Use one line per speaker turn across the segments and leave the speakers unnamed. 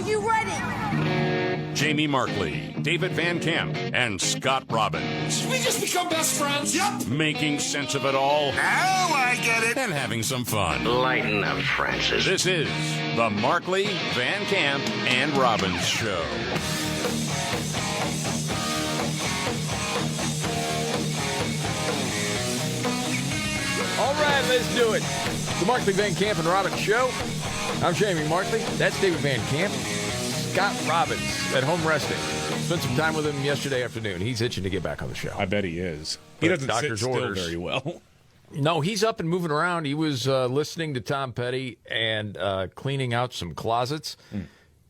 Are you ready?
Jamie Markley, David Van Camp, and Scott Robbins.
Did we just become best friends? Yep.
Making sense of it all.
Now I get it.
And having some fun.
Lighten up, Francis.
This is the Markley, Van Camp, and Robbins Show.
All right, let's do it. The Markley, Van Camp, and Robbins Show. I'm Jamie Markley. That's David Van Camp. Scott Robbins at home resting. Spent some time with him yesterday afternoon. He's itching to get back on the show.
I bet he is. He doesn't sit still
orders.
very well.
No, he's up and moving around. He was listening to Tom Petty and cleaning out some closets,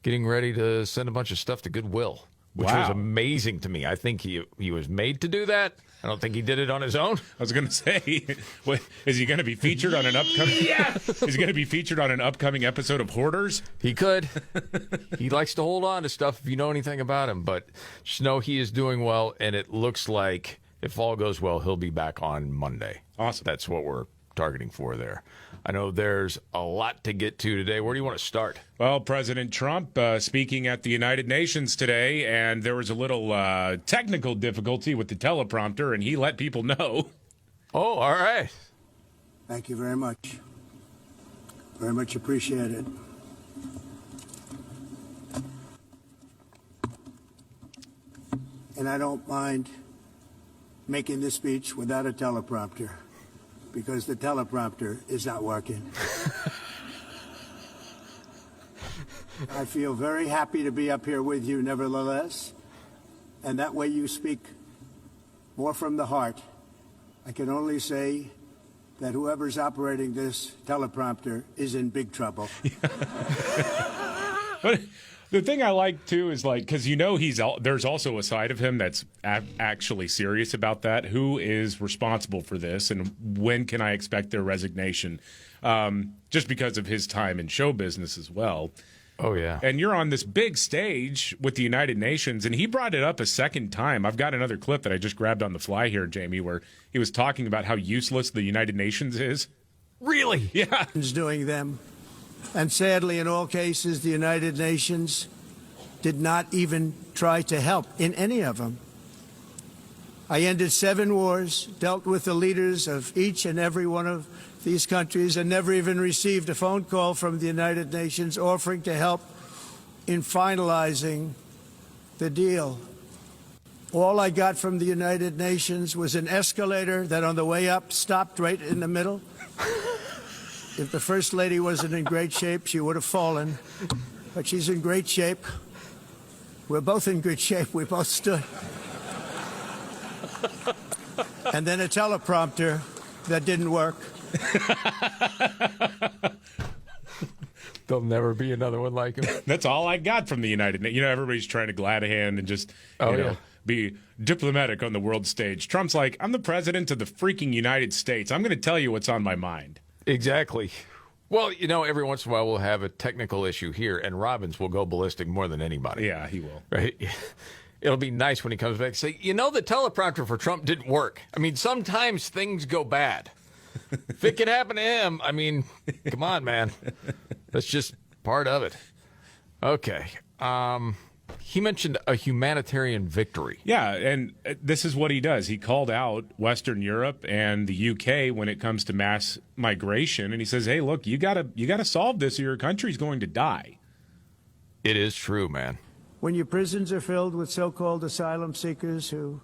getting ready to send a bunch of stuff to Goodwill, which was amazing to me. I think he was made to do that. I don't think he did it on his own.
I was going to say, is he going to be featured on an upcoming? Yes! Is he going to be featured on an upcoming episode of Hoarders?
He could. He likes to hold on to stuff if you know anything about him. But just know he is doing well, and it looks like if all goes well, he'll be back on Monday.
Awesome.
That's what we're targeting for there. I know there's a lot to get to today. Where do you want to start?
Well, President Trump speaking at the United Nations today, and there was a little technical difficulty with the teleprompter, and he let people know.
Oh, all right.
Thank you very much. Very much appreciated. And I don't mind making this speech without a teleprompter, because the teleprompter is not working. I feel very happy to be up here with you nevertheless, and that way you speak more from the heart. I can only say that whoever's operating this teleprompter is in big trouble.
But the thing I like, too, is because there's also a side of him that's actually serious about that. Who is responsible for this, and when can I expect their resignation? Just because of his time in show business as well.
Oh, yeah.
And you're on this big stage with the United Nations, and he brought it up a second time. I've got another clip that I just grabbed on the fly here, Jamie, where he was talking about how useless the United Nations is.
Really?
Yeah.
Is doing them. And sadly, in all cases, the United Nations did not even try to help in any of them. I ended 7 wars, dealt with the leaders of each and every one of these countries, and never even received a phone call from the United Nations offering to help in finalizing the deal. All I got from the United Nations was an escalator that on the way up stopped right in the middle. If the First Lady wasn't in great shape, she would have fallen. But she's in great shape. We're both in good shape. We both stood. And then a teleprompter that didn't work.
There'll never be another one like him.
That's all I got from the United Nations. Everybody's trying to glad a hand and just be diplomatic on the world stage. Trump's like, I'm the president of the freaking United States. I'm going to tell you what's on my mind.
Exactly. Well, every once in a while we'll have a technical issue here, and Robbins will go ballistic more than anybody.
Yeah, he will.
Right? It'll be nice when he comes back and say, the teleprompter for Trump didn't work. I mean, sometimes things go bad. If it can happen to him, come on, man. That's just part of it. Okay. He mentioned a humanitarian victory.
Yeah, and this is what he does. He called out Western Europe and the UK when it comes to mass migration, and he says, "Hey, look, you gotta solve this, or your country's going to die."
It is true, man.
When your prisons are filled with so-called asylum seekers who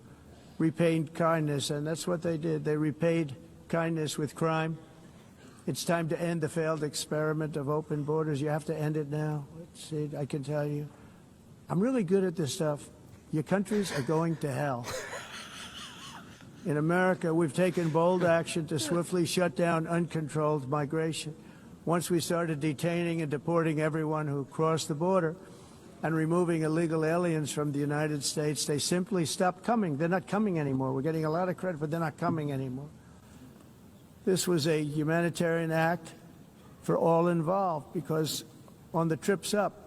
repaid kindness, and that's what they did. They repaid kindness with crime. It's time to end the failed experiment of open borders. You have to end it now. See, I can tell you. I'm really good at this stuff. Your countries are going to hell. In America, we've taken bold action to swiftly shut down uncontrolled migration. Once we started detaining and deporting everyone who crossed the border and removing illegal aliens from the United States, they simply stopped coming. They're not coming anymore. We're getting a lot of credit, but they're not coming anymore. This was a humanitarian act for all involved, because on the trips up,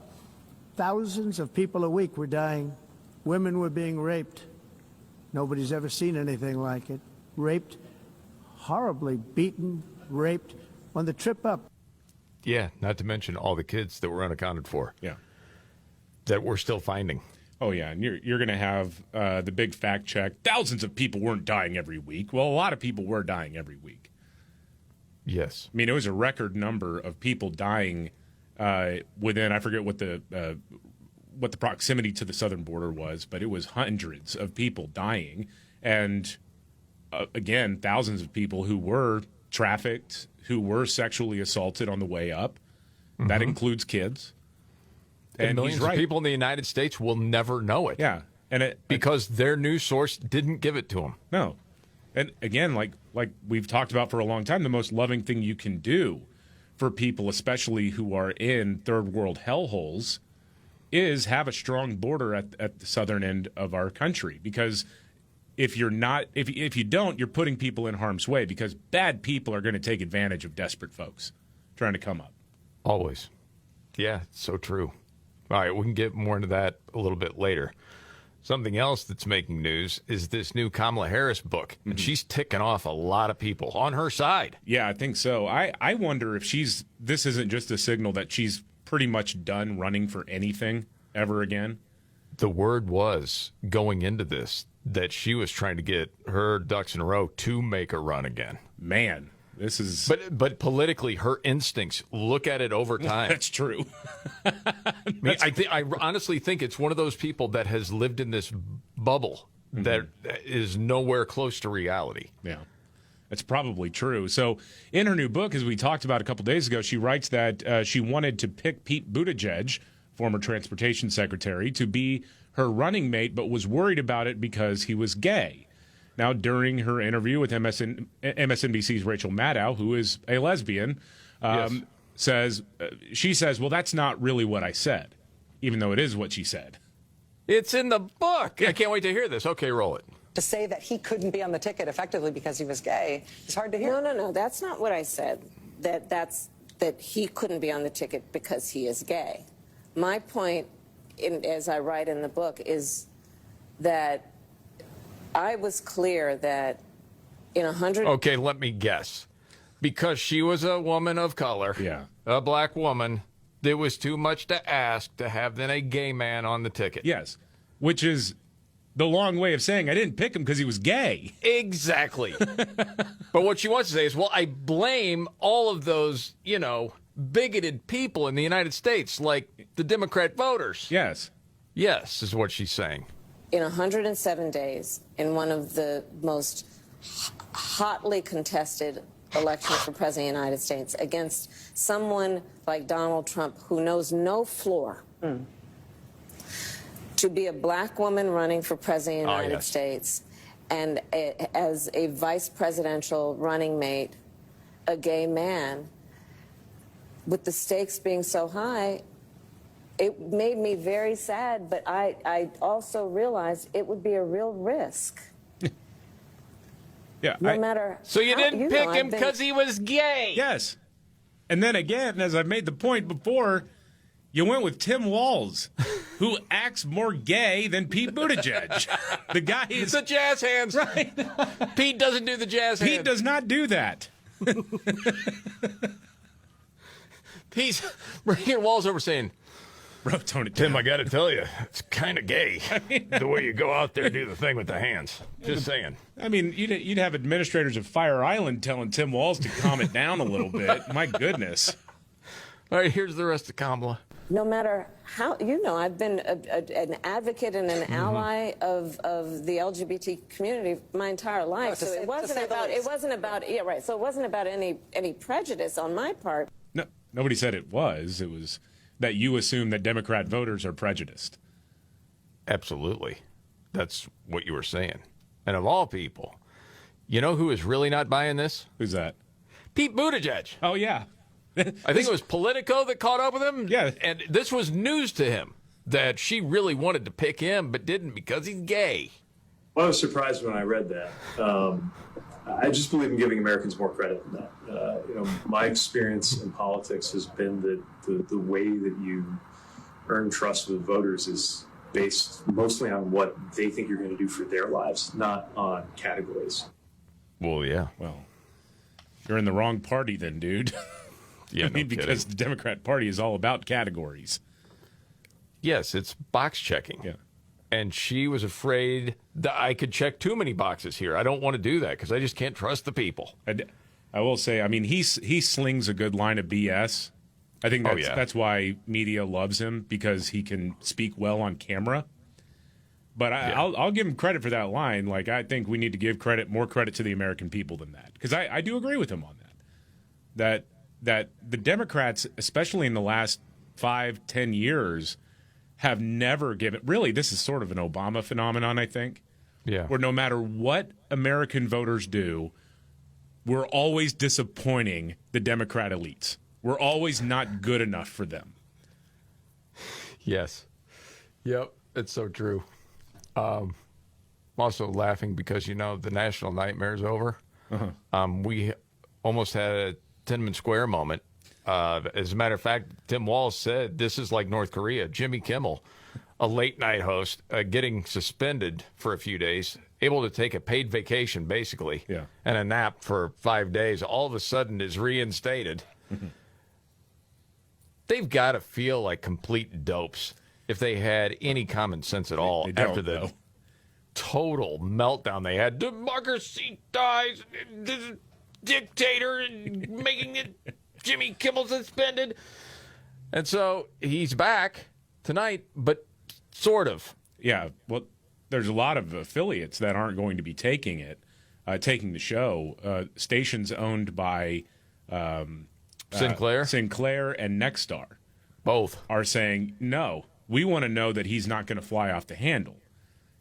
thousands of people a week were dying. Women were being raped. Nobody's ever seen anything like it. Raped, horribly beaten, raped on the trip up.
Yeah, not to mention all the kids that were unaccounted for.
Yeah.
that we're still finding.
Oh, yeah, and you're going to have the big fact check. Thousands of people weren't dying every week. Well, a lot of people were dying every week.
Yes.
I mean, it was a record number of people dying within, I forget what the proximity to the southern border was, but it was hundreds of people dying. And, again, thousands of people who were trafficked, who were sexually assaulted on the way up. Mm-hmm. That includes kids.
And millions of people in the United States will never know it.
Yeah.
Because their news source didn't give it to them.
No. And again, like we've talked about for a long time, the most loving thing you can do for people, especially who are in third world hellholes, is have a strong border at the southern end of our country. Because if you're not, if you don't, you're putting people in harm's way, because bad people are going to take advantage of desperate folks trying to come up.
Always. Yeah, it's so true. All right, we can get more into that a little bit later. Something else that's making news is this new Kamala Harris book, and she's ticking off a lot of people on her side.
Yeah, I think so. I wonder if this isn't just a signal that she's pretty much done running for anything ever again.
The word was, going into this, that she was trying to get her ducks in a row to make a run again.
Man, this is...
But politically, her instincts, look at it over time.
That's true.
I honestly think it's one of those people that has lived in this bubble that is nowhere close to reality.
Yeah, that's probably true. So in her new book, as we talked about a couple days ago, she writes that she wanted to pick Pete Buttigieg, former transportation secretary, to be her running mate, but was worried about it because he was gay. Now, during her interview with MSNBC's Rachel Maddow, who is a lesbian, she says, well, that's not really what I said, even though it is what she said.
It's in the book. I can't wait to hear this. Okay, roll it.
To say that he couldn't be on the ticket effectively because he was gay is hard to hear.
No. That's not what I said, that he couldn't be on the ticket because he is gay. My point, as I write in the book, is that I was clear that in 100...
Okay, let me guess. Because she was a woman of color, a black woman, there was too much to ask to have then a gay man on the ticket.
Yes, which is the long way of saying I didn't pick him because he was gay.
Exactly. But what she wants to say is, well, I blame all of those, bigoted people in the United States, like the Democrat voters.
Yes.
Yes, is what she's saying.
In 107 days, in one of the most hotly contested elections for President of the United States, against someone like Donald Trump, who knows no floor, to be a black woman running for President of the United States, and as a vice presidential running mate, a gay man, with the stakes being so high, it made me very sad, but I also realized it would be a real risk.
Yeah.
No matter.
So you didn't pick him because he was gay.
Yes. And then again, as I've made the point before, you went with Tim Walz, who acts more gay than Pete Buttigieg. The guy is
the jazz hands.
Right.
Pete doesn't do the jazz hands.
Pete does not do that.
He's bringing Walz over saying,
Tone it
Tim,
down.
I got to tell you, it's kind of gay, the way you go out there and do the thing with the hands. Just saying.
I mean, you'd have administrators of Fire Island telling Tim Walz to calm it down a little bit. My goodness.
All right, here's the rest of Kamala.
No matter how, I've been an advocate and an ally of the LGBT community my entire life. So it wasn't about any prejudice on my part.
No, nobody said it was. It was that you assume that Democrat voters are prejudiced.
Absolutely. That's what you were saying. And of all people, you know who is really not buying this?
Who's that?
Pete Buttigieg.
Oh, yeah.
I think it was Politico that caught up with him.
Yeah.
And this was news to him that she really wanted to pick him but didn't because he's gay.
Well, I was surprised when I read that. I just believe in giving Americans more credit than that. My experience in politics has been that the way that you earn trust with voters is based mostly on what they think you're going to do for their lives, not on categories.
Well, yeah.
Well, you're in the wrong party then, dude.
Yeah,
because the Democrat Party is all about categories.
Yes, it's box checking.
Yeah.
And she was afraid that I could check too many boxes here. I don't want to do that because I just can't trust the people.
I will say, I mean, he slings a good line of BS. I think that's why media loves him, because he can speak well on camera. But I'll give him credit for that line. Like, I think we need to give more credit to the American people than that, because I do agree with him on that. That the Democrats, especially in the last 5-10 years, have never given. Really, this is sort of an Obama phenomenon, I think.
Yeah.
Where no matter what American voters do, we're always disappointing the Democrat elites. We're always not good enough for them.
Yes. Yep. It's so true. I'm also laughing because, the national nightmare is over.
Uh-huh.
We almost had a Tiananmen Square moment. As a matter of fact, Tim Walz said this is like North Korea. Jimmy Kimmel, a late-night host, getting suspended for a few days, able to take a paid vacation, basically, and a nap for 5 days, all of a sudden is reinstated. They've got to feel like complete dopes if they had any common sense at all after the total meltdown they had. Democracy dies, this dictator, and making it Jimmy Kimmel suspended. And so he's back tonight, but sort of.
Yeah, well, there's a lot of affiliates that aren't going to be taking the show. Stations owned by
Sinclair
and Nexstar.
Both
are saying, no, we want to know that he's not going to fly off the handle.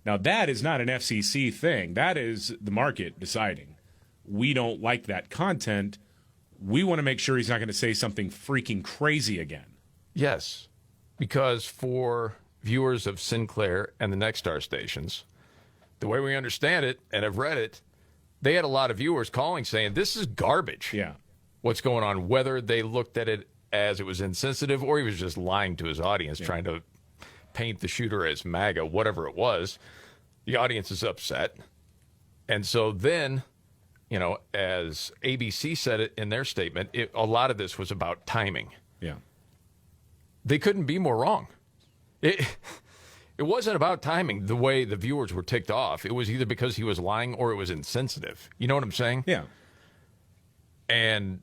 Now, that is not an FCC thing. That is the market deciding. We don't like that content. We want to make sure he's not going to say something freaking crazy again.
Yes, because for viewers of Sinclair and the Nexstar stations, the way we understand it, and I've read it, they had a lot of viewers calling saying, this is garbage.
Yeah.
What's going on, whether they looked at it as it was insensitive or he was just lying to his audience, trying to paint the shooter as MAGA, whatever it was. The audience is upset. And so then, as ABC said it in their statement, a lot of this was about timing.
Yeah.
They couldn't be more wrong. It wasn't about timing the way the viewers were ticked off. It was either because he was lying or it was insensitive. You know what I'm saying?
Yeah.
And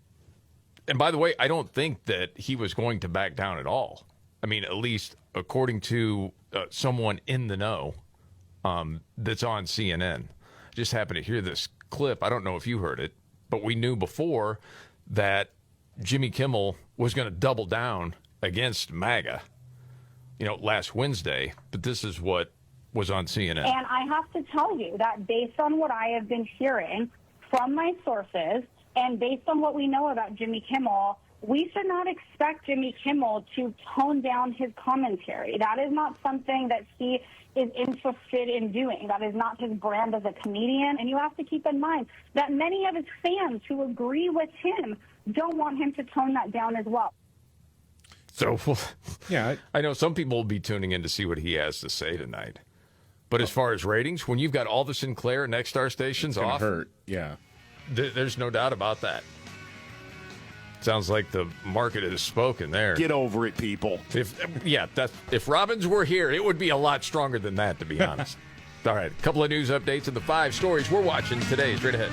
by the way, I don't think that he was going to back down at all. I mean, at least according to someone in the know that's on CNN. I just happened to hear this clip. I don't know if you heard it, but we knew before that Jimmy Kimmel was going to double down against MAGA, last Wednesday. But this is what was on CNN.
And I have to tell you that based on what I have been hearing from my sources, and based on what we know about Jimmy Kimmel, we should not expect Jimmy Kimmel to tone down his commentary. That is not something that he is interested in doing. That is not his brand as a comedian. And you have to keep in mind that many of his fans who agree with him don't want him to tone that down as well.
So,
yeah,
I know some people will be tuning in to see what he has to say tonight. But as far as ratings, when you've got all the Sinclair and Nexstar stations off,
hurt. Yeah.
There's no doubt about that. Sounds like the market has spoken there.
Get over it, people.
If Robbins were here, it would be a lot stronger than that, to be honest. All right, a couple of news updates and the 5 stories we're watching today. Straight ahead.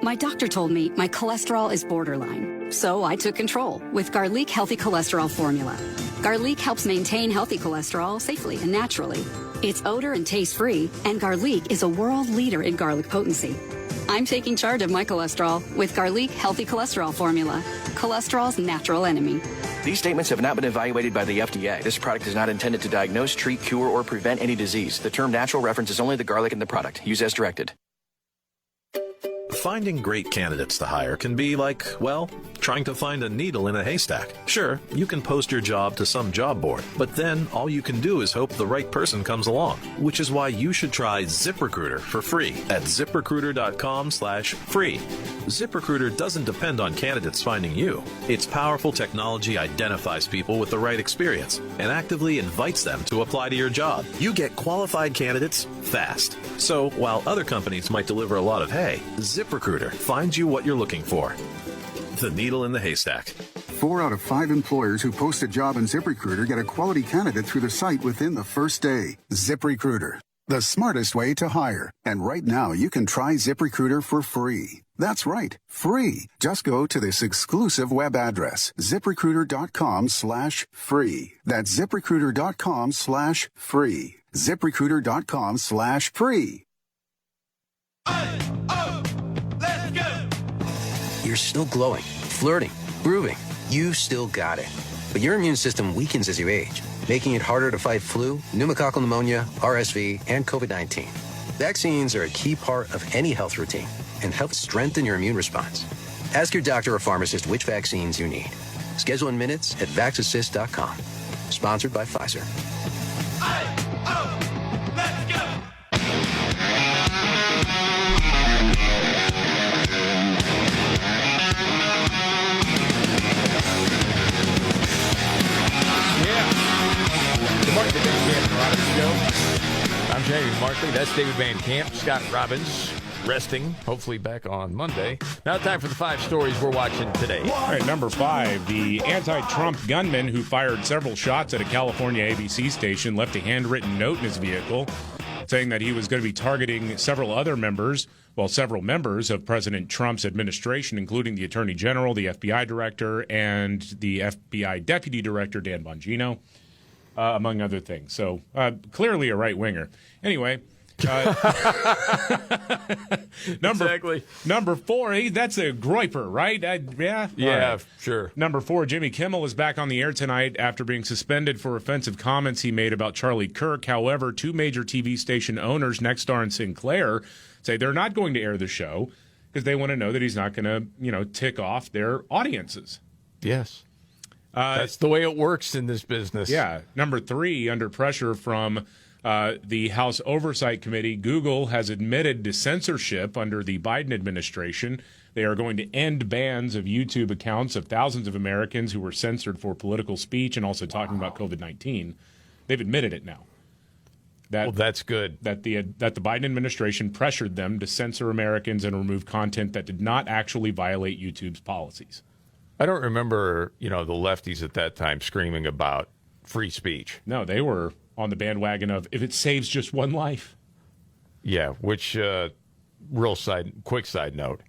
My doctor told me my cholesterol is borderline, so I took control with Garlic Healthy Cholesterol Formula. Garlic helps maintain healthy cholesterol safely and naturally. It's odor and taste-free, and Garlic is a world leader in garlic potency. I'm taking charge of my cholesterol with Garlic Healthy Cholesterol Formula, cholesterol's natural enemy.
These statements have not been evaluated by the FDA. This product is not intended to diagnose, treat, cure, or prevent any disease. The term natural references only the garlic in the product. Use as directed.
Finding great candidates to hire can be like, well, trying to find a needle in a haystack. Sure, you can post your job to some job board, but then all you can do is hope the right person comes along, which is why you should try ZipRecruiter for free at ZipRecruiter.com/free. ZipRecruiter doesn't depend on candidates finding you. Its powerful technology identifies people with the right experience and actively invites them to apply to your job. You get qualified candidates fast. So while other companies might deliver a lot of hay, ZipRecruiter finds you what you're looking for. The needle in the haystack.
4 out of 5 employers who post a job in ZipRecruiter get a quality candidate through the site within the first day. ZipRecruiter, the smartest way to hire. And right now, you can try ZipRecruiter for free. That's right, free. Just go to this exclusive web address, ZipRecruiter.com/free. That's ZipRecruiter.com/free. ZipRecruiter.com/free.
You're still glowing, flirting, grooving. You still got it. But your immune system weakens as you age, making it harder to fight flu, pneumococcal pneumonia, RSV, and COVID-19. Vaccines are a key part of any health routine and help strengthen your immune response. Ask your doctor or pharmacist which vaccines you need. Schedule in minutes at VaxAssist.com. Sponsored by Pfizer.
Good morning to the Van Camp and Robbins Show. I'm Jamie Markley. That's David Van Camp. Scott Robbins resting, hopefully back on Monday. Now time for the 5 stories we're watching today.
All right, number 5. The anti-Trump gunman who fired several shots at a California ABC station left a handwritten note in his vehicle saying that he was going to be targeting several members of President Trump's administration, including the Attorney General, the FBI Director, and the FBI Deputy Director, Dan Bongino. Among other things. So clearly a right-winger. Anyway, number 4, that's a groiper, right? Yeah,
right. Sure.
Number 4, Jimmy Kimmel is back on the air tonight after being suspended for offensive comments he made about Charlie Kirk. However, 2 major TV station owners, Nexstar and Sinclair, say they're not going to air the show because they want to know that he's not going to, tick off their audiences.
Yes. That's the way it works in this business.
Yeah. Number 3, under pressure from the House Oversight Committee, Google has admitted to censorship under the Biden administration. They are going to end bans of YouTube accounts of thousands of Americans who were censored for political speech and also talking about COVID-19. They've admitted it now.
Well, that's good.
That the Biden administration pressured them to censor Americans and remove content that did not actually violate YouTube's policies.
I don't remember, the lefties at that time screaming about free speech.
No, they were on the bandwagon of if it saves just one life.
Yeah, which, quick side note,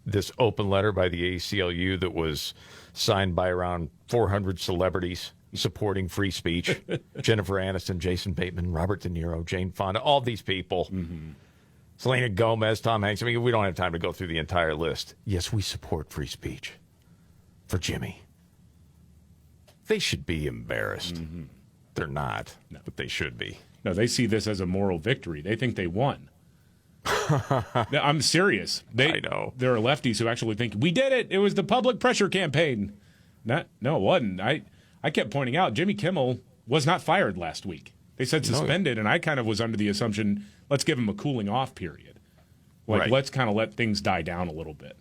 this open letter by the ACLU that was signed by around 400 celebrities supporting free speech, Jennifer Aniston, Jason Bateman, Robert De Niro, Jane Fonda, all these people, Selena Gomez, Tom Hanks. I mean, we don't have time to go through the entire list. Yes, we support free speech. For Jimmy. They should be embarrassed.
Mm-hmm.
They're not, but they should be.
No, they see this as a moral victory. They think they won. I'm serious.
I know.
There are lefties who actually think, we did it. It was the public pressure campaign. No, it wasn't. I kept pointing out, Jimmy Kimmel was not fired last week. They said suspended, and I kind of was under the assumption, let's give him a cooling off period. Let's kind of let things die down a little bit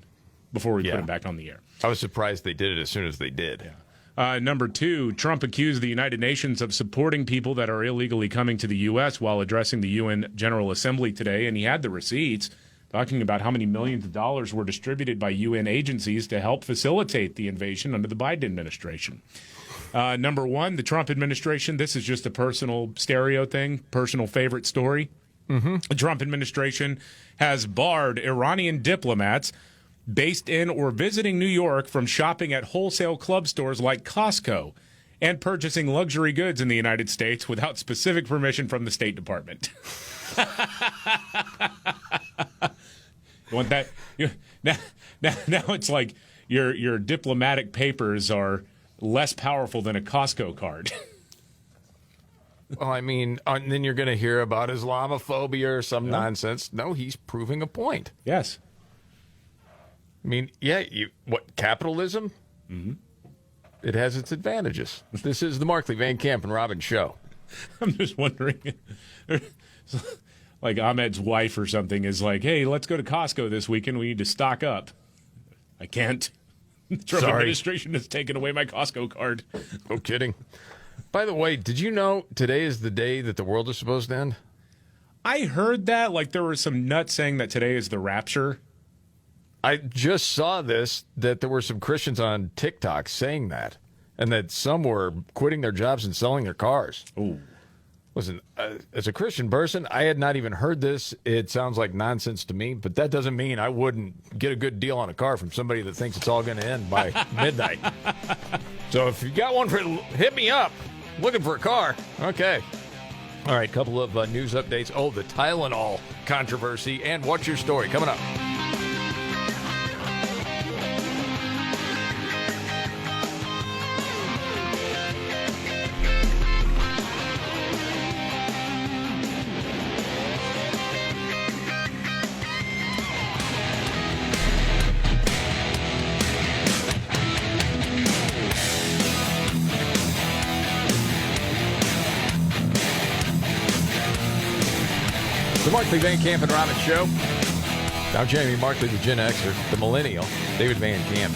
before we put him back on the air.
I was surprised they did it as soon as they did.
Yeah. Number 2, Trump accused the United Nations of supporting people that are illegally coming to the U.S. while addressing the UN General Assembly today, and he had the receipts talking about how many millions of dollars were distributed by UN agencies to help facilitate the invasion under the Biden administration. Number 1, the Trump administration, this is just a personal stereo thing, personal favorite story. The Trump administration has barred Iranian diplomats based in or visiting New York from shopping at wholesale club stores like Costco and purchasing luxury goods in the United States without specific permission from the State Department. You want that? Now it's like your diplomatic papers are less powerful than a Costco card.
Well, I mean, and then you're going to hear about Islamophobia or some nonsense. No, he's proving a point.
Yes.
I mean, yeah, capitalism?
Mm-hmm.
It has its advantages. This is the Markley, Van Camp, and Robbins show.
I'm just wondering, like Ahmed's wife or something is like, hey, let's go to Costco this weekend. We need to stock up. I can't. The Trump administration has taken away my Costco card.
No kidding. By the way, did you know today is the day that the world is supposed to end?
I heard that. Like there was some nuts saying that today is the rapture.
I just saw that there were some Christians on TikTok saying that, and that some were quitting their jobs and selling their cars.
Ooh.
Listen, as a Christian person, I had not even heard this. It sounds like nonsense to me, but that doesn't mean I wouldn't get a good deal on a car from somebody that thinks it's all going to end by midnight. So if you got one, hit me up. Looking for a car. Okay. All right, couple of news updates. Oh, the Tylenol controversy, and what's your story coming up? The Markley, Van Camp, and Robbins show. Now Jamie Markley, the Gen Xer, the millennial, David Van Camp,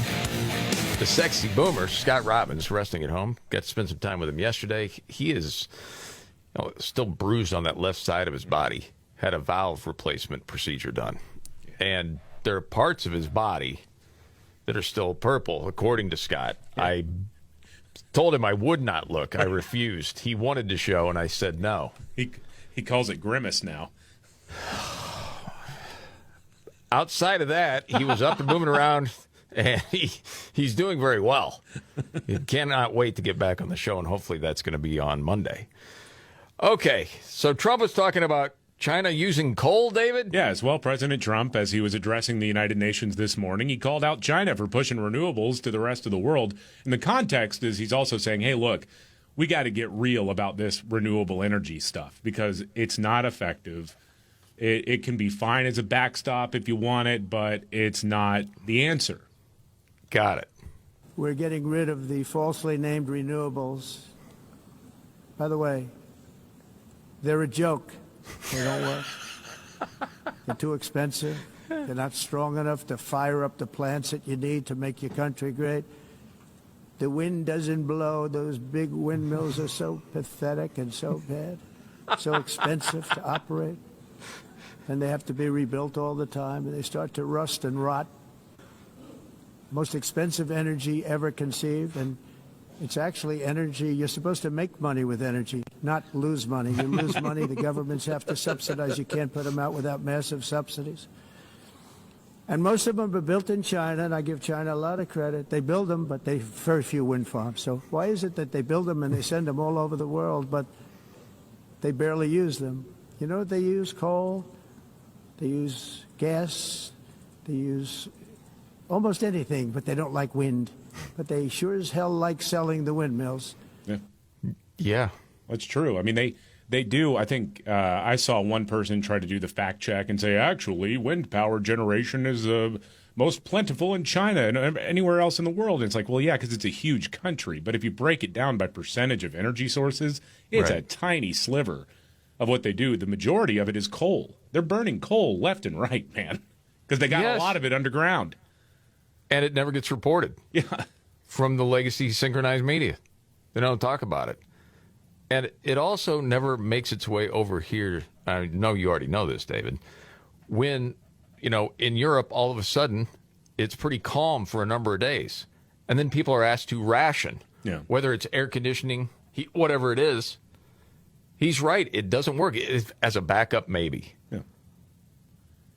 the sexy boomer, Scott Robbins, resting at home. Got to spend some time with him yesterday. He is still bruised on that left side of his body. Had a valve replacement procedure done. And there are parts of his body that are still purple, according to Scott. Yeah. I told him I would not look. I refused. He wanted to show, and I said no.
He calls it grimace now.
Outside of that, he was up and moving around, and he's doing very well. He cannot wait to get back on the show, and hopefully that's going to be on Monday. Okay, so Trump was talking about China using coal, David?
Yes, well, President Trump, as he was addressing the United Nations this morning, he called out China for pushing renewables to the rest of the world. And the context is he's also saying, hey, look, we got to get real about this renewable energy stuff because it's not effective. It can be fine as a backstop if you want it, but it's not the answer.
Got it.
We're getting rid of the falsely named renewables. By the way, they're a joke. They don't work. They're too expensive. They're not strong enough to fire up the plants that you need to make your country great. The wind doesn't blow. Those big windmills are so pathetic and so bad, so expensive to operate. And they have to be rebuilt all the time, and they start to rust and rot. Most expensive energy ever conceived, and it's actually energy. You're supposed to make money with energy, not lose money. You lose money, the governments have to subsidize. You can't put them out without massive subsidies. And most of them are built in China, and I give China a lot of credit. They build them, but they very few wind farms. So why is it that they build them and they send them all over the world, but they barely use them? You know what they use? Coal. They use gas. They use almost anything, but they don't like wind. But they sure as hell like selling the windmills.
Yeah.
That's true. I mean, they do. I think I saw one person try to do the fact check and say, actually, wind power generation is most plentiful in China and anywhere else in the world. And it's like, well, yeah, because it's a huge country. But if you break it down by percentage of energy sources, it's a tiny sliver of what they do. The majority of it is coal. They're burning coal left and right, man, because they got a lot of it underground.
And it never gets reported.
Yeah.
From the legacy synchronized media. They don't talk about it. And it also never makes its way over here. I know you already know this, David. When, in Europe, all of a sudden, it's pretty calm for a number of days. And then people are asked to ration, whether it's air conditioning, heat, whatever it is. He's right. It doesn't work. As a backup, maybe.
Yeah.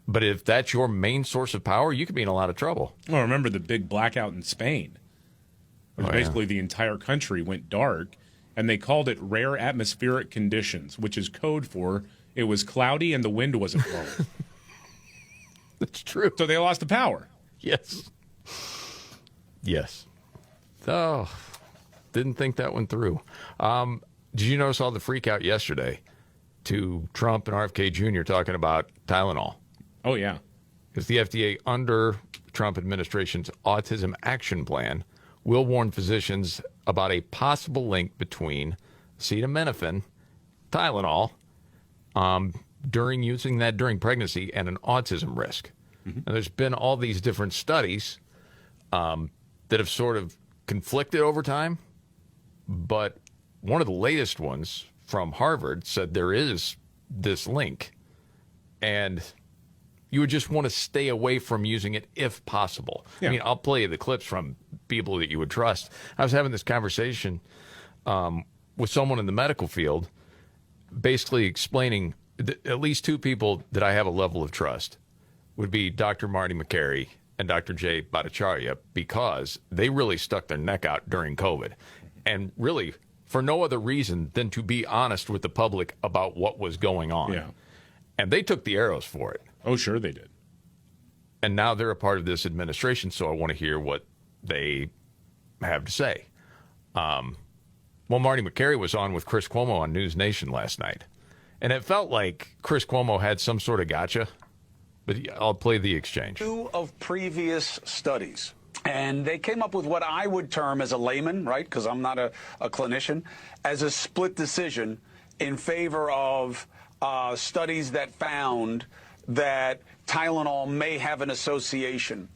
But if that's your main source of power, you could be in a lot of trouble.
Well, remember the big blackout in Spain. Basically, the entire country went dark, and they called it rare atmospheric conditions, which is code for it was cloudy and the wind wasn't blowing.
That's true.
So they lost the power.
Yes. Yes. Oh, didn't think that one through. Did you notice all the freak out yesterday to Trump and RFK Jr. talking about Tylenol?
Oh, yeah.
because the FDA under Trump administration's autism action plan will warn physicians about a possible link between acetaminophen, Tylenol, during using that during pregnancy and an autism risk. And there's been all these different studies that have sort of conflicted over time, but one of the latest ones from Harvard said there is this link, and you would just want to stay away from using it if possible. Yeah. I mean, I'll play you the clips from people that you would trust. I was having this conversation with someone in the medical field, basically explaining at least two people that I have a level of trust would be Dr. Marty McCary and Dr. Jay Bhattacharya, because they really stuck their neck out during COVID. And really, for no other reason than to be honest with the public about what was going on.
Yeah.
And they took the arrows for it.
Oh, sure they did.
And now they're a part of this administration, so I want to hear what they have to say. Well, Marty McCary was on with Chris Cuomo on News Nation last night, and it felt like Chris Cuomo had some sort of gotcha, but I'll play the exchange.
2 of previous studies, and they came up with what I would term as a layman, right, because I'm not a clinician, as a split decision in favor of studies that found that Tylenol may have an association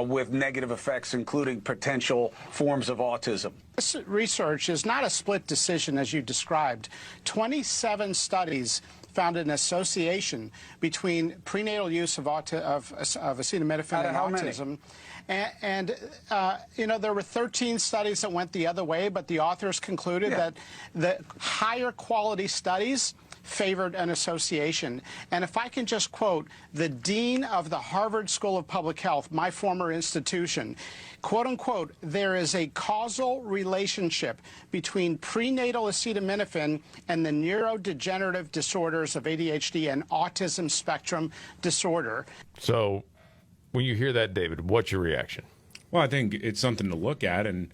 with negative effects, including potential forms of autism.
This research is not a split decision, as you described. 27 studies found an association between prenatal use of acetaminophen and autism. And there were 13 studies that went the other way, but the authors concluded that the higher quality studies favored an association. And if I can just quote the dean of the Harvard School of Public Health, my former institution, quote unquote, there is a causal relationship between prenatal acetaminophen and the neurodegenerative disorders of ADHD and autism spectrum disorder.
So when you hear that, David, what's your reaction?
Well, I think it's something to look at. And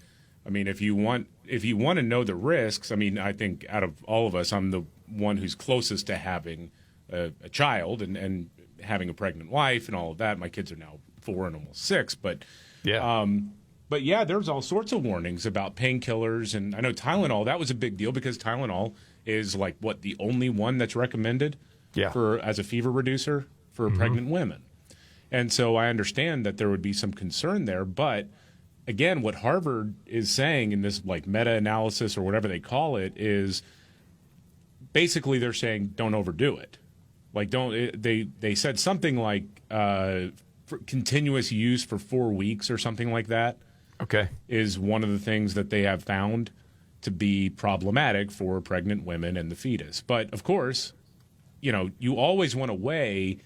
I mean, if you want to know the risks, I mean, I think out of all of us, I'm the one who's closest to having a child and having a pregnant wife and all of that. My kids are now 4 and almost 6, but there's all sorts of warnings about painkillers. And I know Tylenol, that was a big deal because Tylenol is like the only one that's recommended as a fever reducer for pregnant women. And so I understand that there would be some concern there, but again, what Harvard is saying in this meta-analysis or whatever they call it is basically they're saying don't overdo it. They said something like for continuous use for 4 weeks or something like that.
Okay,
is one of the things that they have found to be problematic for pregnant women and the fetus. But of course, you always want to weigh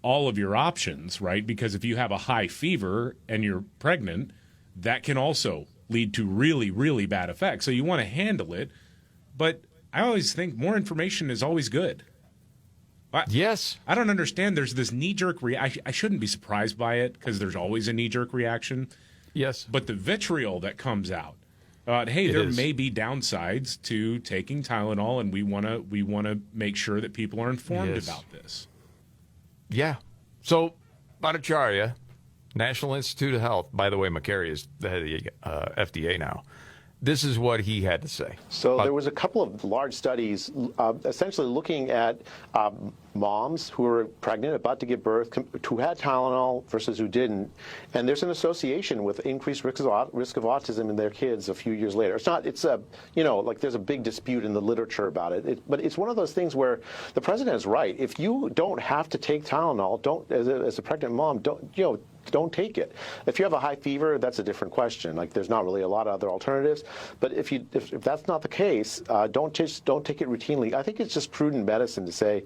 all of your options, right? Because if you have a high fever and you're pregnant, that can also lead to really, really bad effects. So you want to handle it, but I always think more information is always good.
Yes.
I don't understand. There's this knee-jerk reaction. I shouldn't be surprised by it because there's always a knee-jerk reaction.
Yes.
But the vitriol that comes out, there may be downsides to taking Tylenol, and we want to make sure that people are informed about this.
Yeah. So Bhattacharya, National Institute of Health, by the way, McCary is the head of the FDA now. This is what he had to say.
So there was a couple of large studies essentially looking at moms who were pregnant, about to give birth, who had Tylenol versus who didn't. And there's an association with increased risk of autism in their kids a few years later. there's a big dispute in the literature about it. But it's one of those things where the president is right. If you don't have to take Tylenol, as a pregnant mom, don't take it. If you have a high fever, that's a different question. There's not really a lot of other alternatives. But if that's not the case, don't take it routinely. I think it's just prudent medicine to say,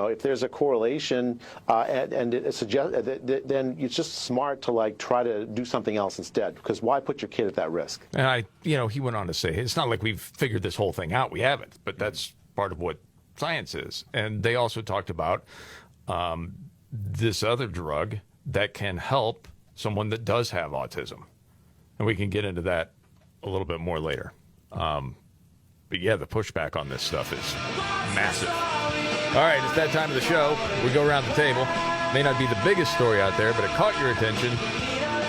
if there's a correlation and it suggests, then it's just smart to try to do something else instead. Because why put your kid at that risk?
And he went on to say, it's not like we've figured this whole thing out. We haven't. But that's part of what science is. And they also talked about this other drug that can help someone that does have autism. And we can get into that a little bit more later. But yeah, the pushback on this stuff is massive. All right, it's that time of the show. We go around the table. May not be the biggest story out there, but it caught your attention.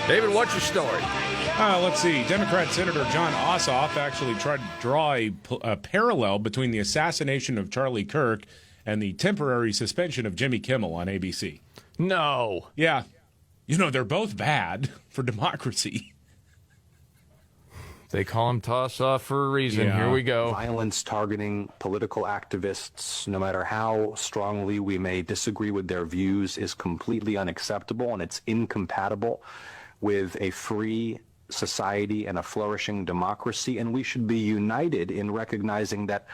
David, what's your story?
Let's see. Democrat Senator John Ossoff actually tried to draw a parallel between the assassination of Charlie Kirk and the temporary suspension of Jimmy Kimmel on ABC.
No.
Yeah. You know, they're both bad for democracy.
They call him toss-off for a reason.
Yeah.
Here we go.
Violence targeting political activists, no matter how strongly we may disagree with their views, is completely unacceptable, and it's incompatible with a free society and a flourishing democracy. And we should be united in recognizing that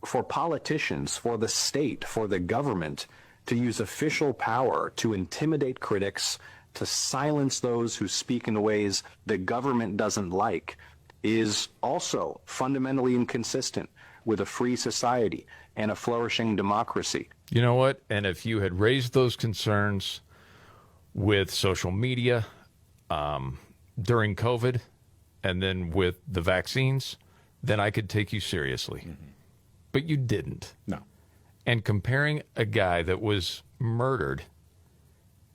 for politicians, for the state, for the government to use official power to intimidate critics, to silence those who speak in ways the government doesn't like, is also fundamentally inconsistent with a free society and a flourishing democracy.
You know what? And if you had raised those concerns with social media during COVID and then with the vaccines, then I could take you seriously. Mm-hmm. But you didn't.
No.
And comparing a guy that was murdered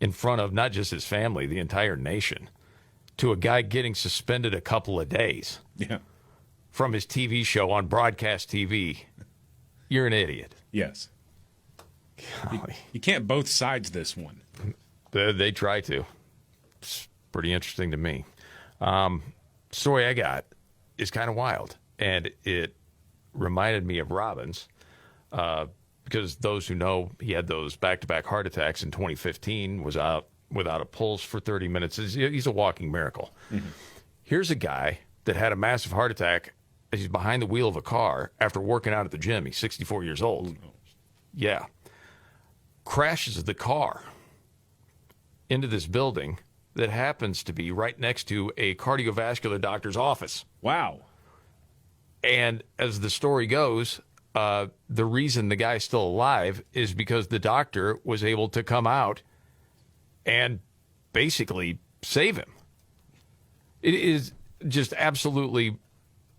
in front of not just his family, the entire nation, to a guy getting suspended a couple of days from his TV show on broadcast TV, you're an idiot.
Yes. You can't both sides this one.
They try to. It's pretty interesting to me. Story I got is kind of wild, and it reminded me of Robbins, because those who know, he had those back-to-back heart attacks in 2015, was out without a pulse for 30 minutes. He's a walking miracle. Mm-hmm. Here's a guy that had a massive heart attack as he's behind the wheel of a car after working out at the gym. He's 64 years old. Yeah. Crashes the car into this building that happens to be right next to a cardiovascular doctor's office.
Wow.
And as the story goes, the reason the guy's still alive is because the doctor was able to come out and basically save him. It is just absolutely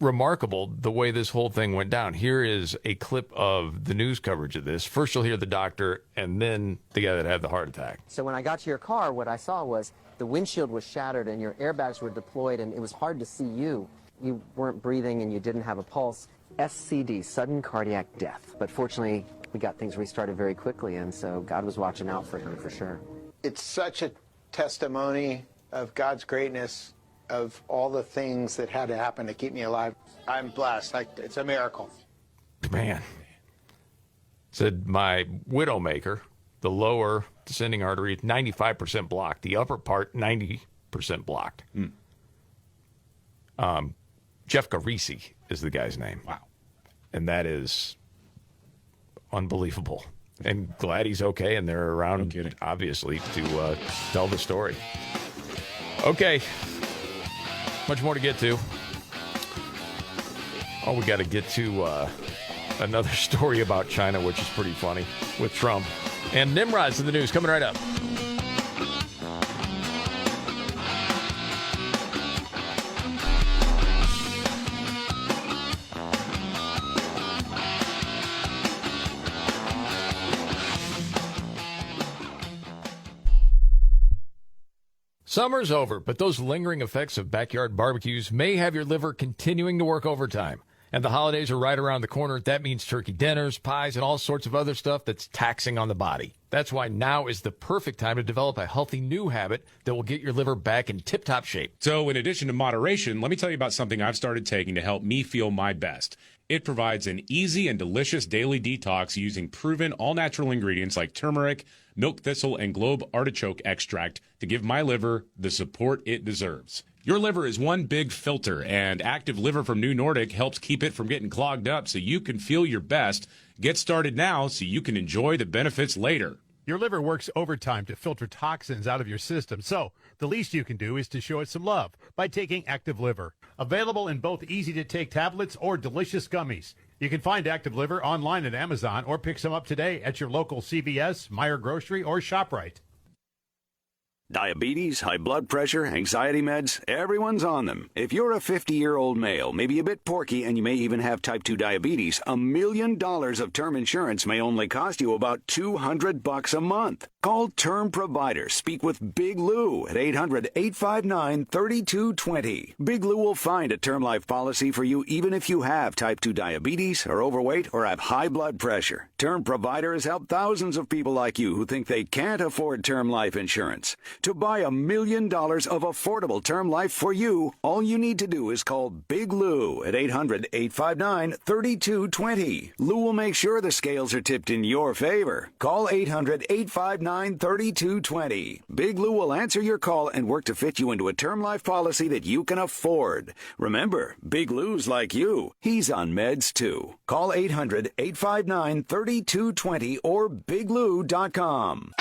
remarkable the way this whole thing went down. Here is a clip of the news coverage of this. First you'll hear the doctor and then the guy that had the heart attack.
So when I got to your car, what I saw was the windshield was shattered and your airbags were deployed, and it was hard to see you. You weren't breathing and you didn't have a pulse. SCD, sudden cardiac death. But fortunately, we got things restarted very quickly, and so God was watching out for him for sure.
It's such a testimony of God's greatness, of all the things that had to happen to keep me alive. I'm blessed. It's a miracle.
Man. Said my widowmaker, the lower descending artery, 95% blocked. The upper part, 90% blocked. Jeff Garisi is the guy's name.
Wow.
And that is unbelievable. And glad he's okay, and they're around, obviously, to tell the story. Okay. Much more to get to. Oh, we got to get to another story about China, which is pretty funny, with Trump. And Nimrods in the news coming right up. Summer's over, but those lingering effects of backyard barbecues may have your liver continuing to work overtime. And the holidays are right around the corner. That means turkey dinners, pies, and all sorts of other stuff that's taxing on the body. That's why now is the perfect time to develop a healthy new habit that will get your liver back in tip-top shape.
So in addition to moderation, let me tell you about something I've started taking to help me feel my best. It provides an easy and delicious daily detox using proven all-natural ingredients like turmeric, milk thistle, and globe artichoke extract to give my liver the support it deserves. Your liver is one big filter, and Active Liver from New Nordic helps keep it from getting clogged up so you can feel your best. Get started now so you can enjoy the benefits later.
Your liver works overtime to filter toxins out of your system, so the least you can do is to show it some love by taking Active Liver. Available in both easy-to-take tablets or delicious gummies. You can find Active Liver online at Amazon or pick some up today at your local CVS, Meijer Grocery, or ShopRite.
Diabetes, high blood pressure, anxiety meds, everyone's on them. If you're a 50-year-old male, maybe a bit porky, and you may even have type 2 diabetes, $1 million of term insurance may only cost you about $200 a month. Call Term Provider. Speak with Big Lou at 800-859-3220. Big Lou will find a term life policy for you even if you have type 2 diabetes, are overweight, or have high blood pressure. Term Provider has helped thousands of people like you who think they can't afford term life insurance. To buy $1 million of affordable term life for you, all you need to do is call Big Lou at 800-859-3220. Lou will make sure the scales are tipped in your favor. Call 800-859-3220. Big Lou will answer your call and work to fit you into a term life policy that you can afford. Remember, Big Lou's like you. He's on meds too. Call 800-859-3220 or biglou.com.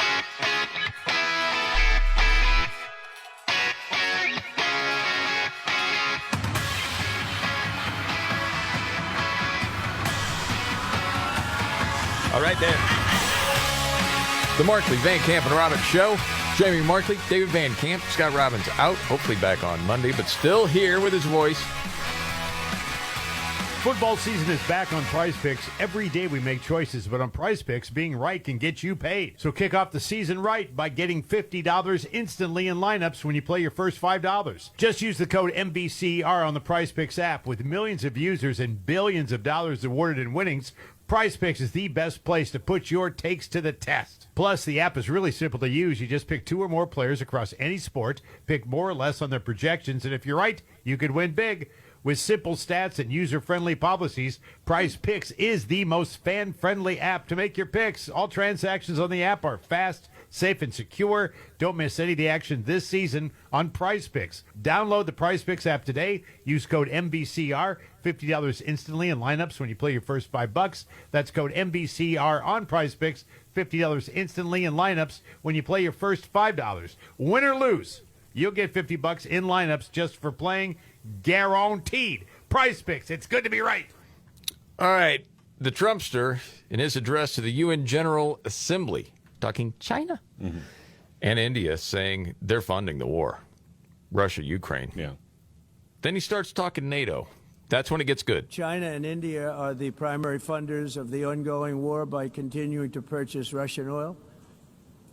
All right, then. The Markley, Van Camp, and Robbins Show. Jamie Markley, David Van Camp, Scott Robbins out. Hopefully back on Monday, but still here with his voice.
Football season is back on Prize Picks. Every day we make choices, but on Prize Picks, being right can get you paid. So kick off the season right by getting $50 instantly in lineups when you play your first $5. Just use the code MVCR on the Prize Picks app. With millions of users and billions of dollars awarded in winnings, Prize Picks is the best place to put your takes to the test. Plus, the app is really simple to use. You just pick 2 or more players across any sport, pick more or less on their projections, and if you're right, you could win big. With simple stats and user-friendly policies, Prize Picks is the most fan-friendly app to make your picks. All transactions on the app are fast, safe, and secure. Don't miss any of the action this season on Prize Picks. Download the Prize Picks app today. Use code MVCR. $50 instantly in lineups when you play your first $5. That's code MVCR on Prize Picks. $50 instantly in lineups when you play your first $5. Win or lose, you'll get $50 in lineups just for playing. Guaranteed. Prize Picks. It's good to be right.
All right. The Trumpster, in his address to the UN General Assembly, talking China and India, saying they're funding the war. Russia, Ukraine.
Yeah.
Then he starts talking NATO. That's when it gets good.
China and India are the primary funders of the ongoing war by continuing to purchase Russian oil.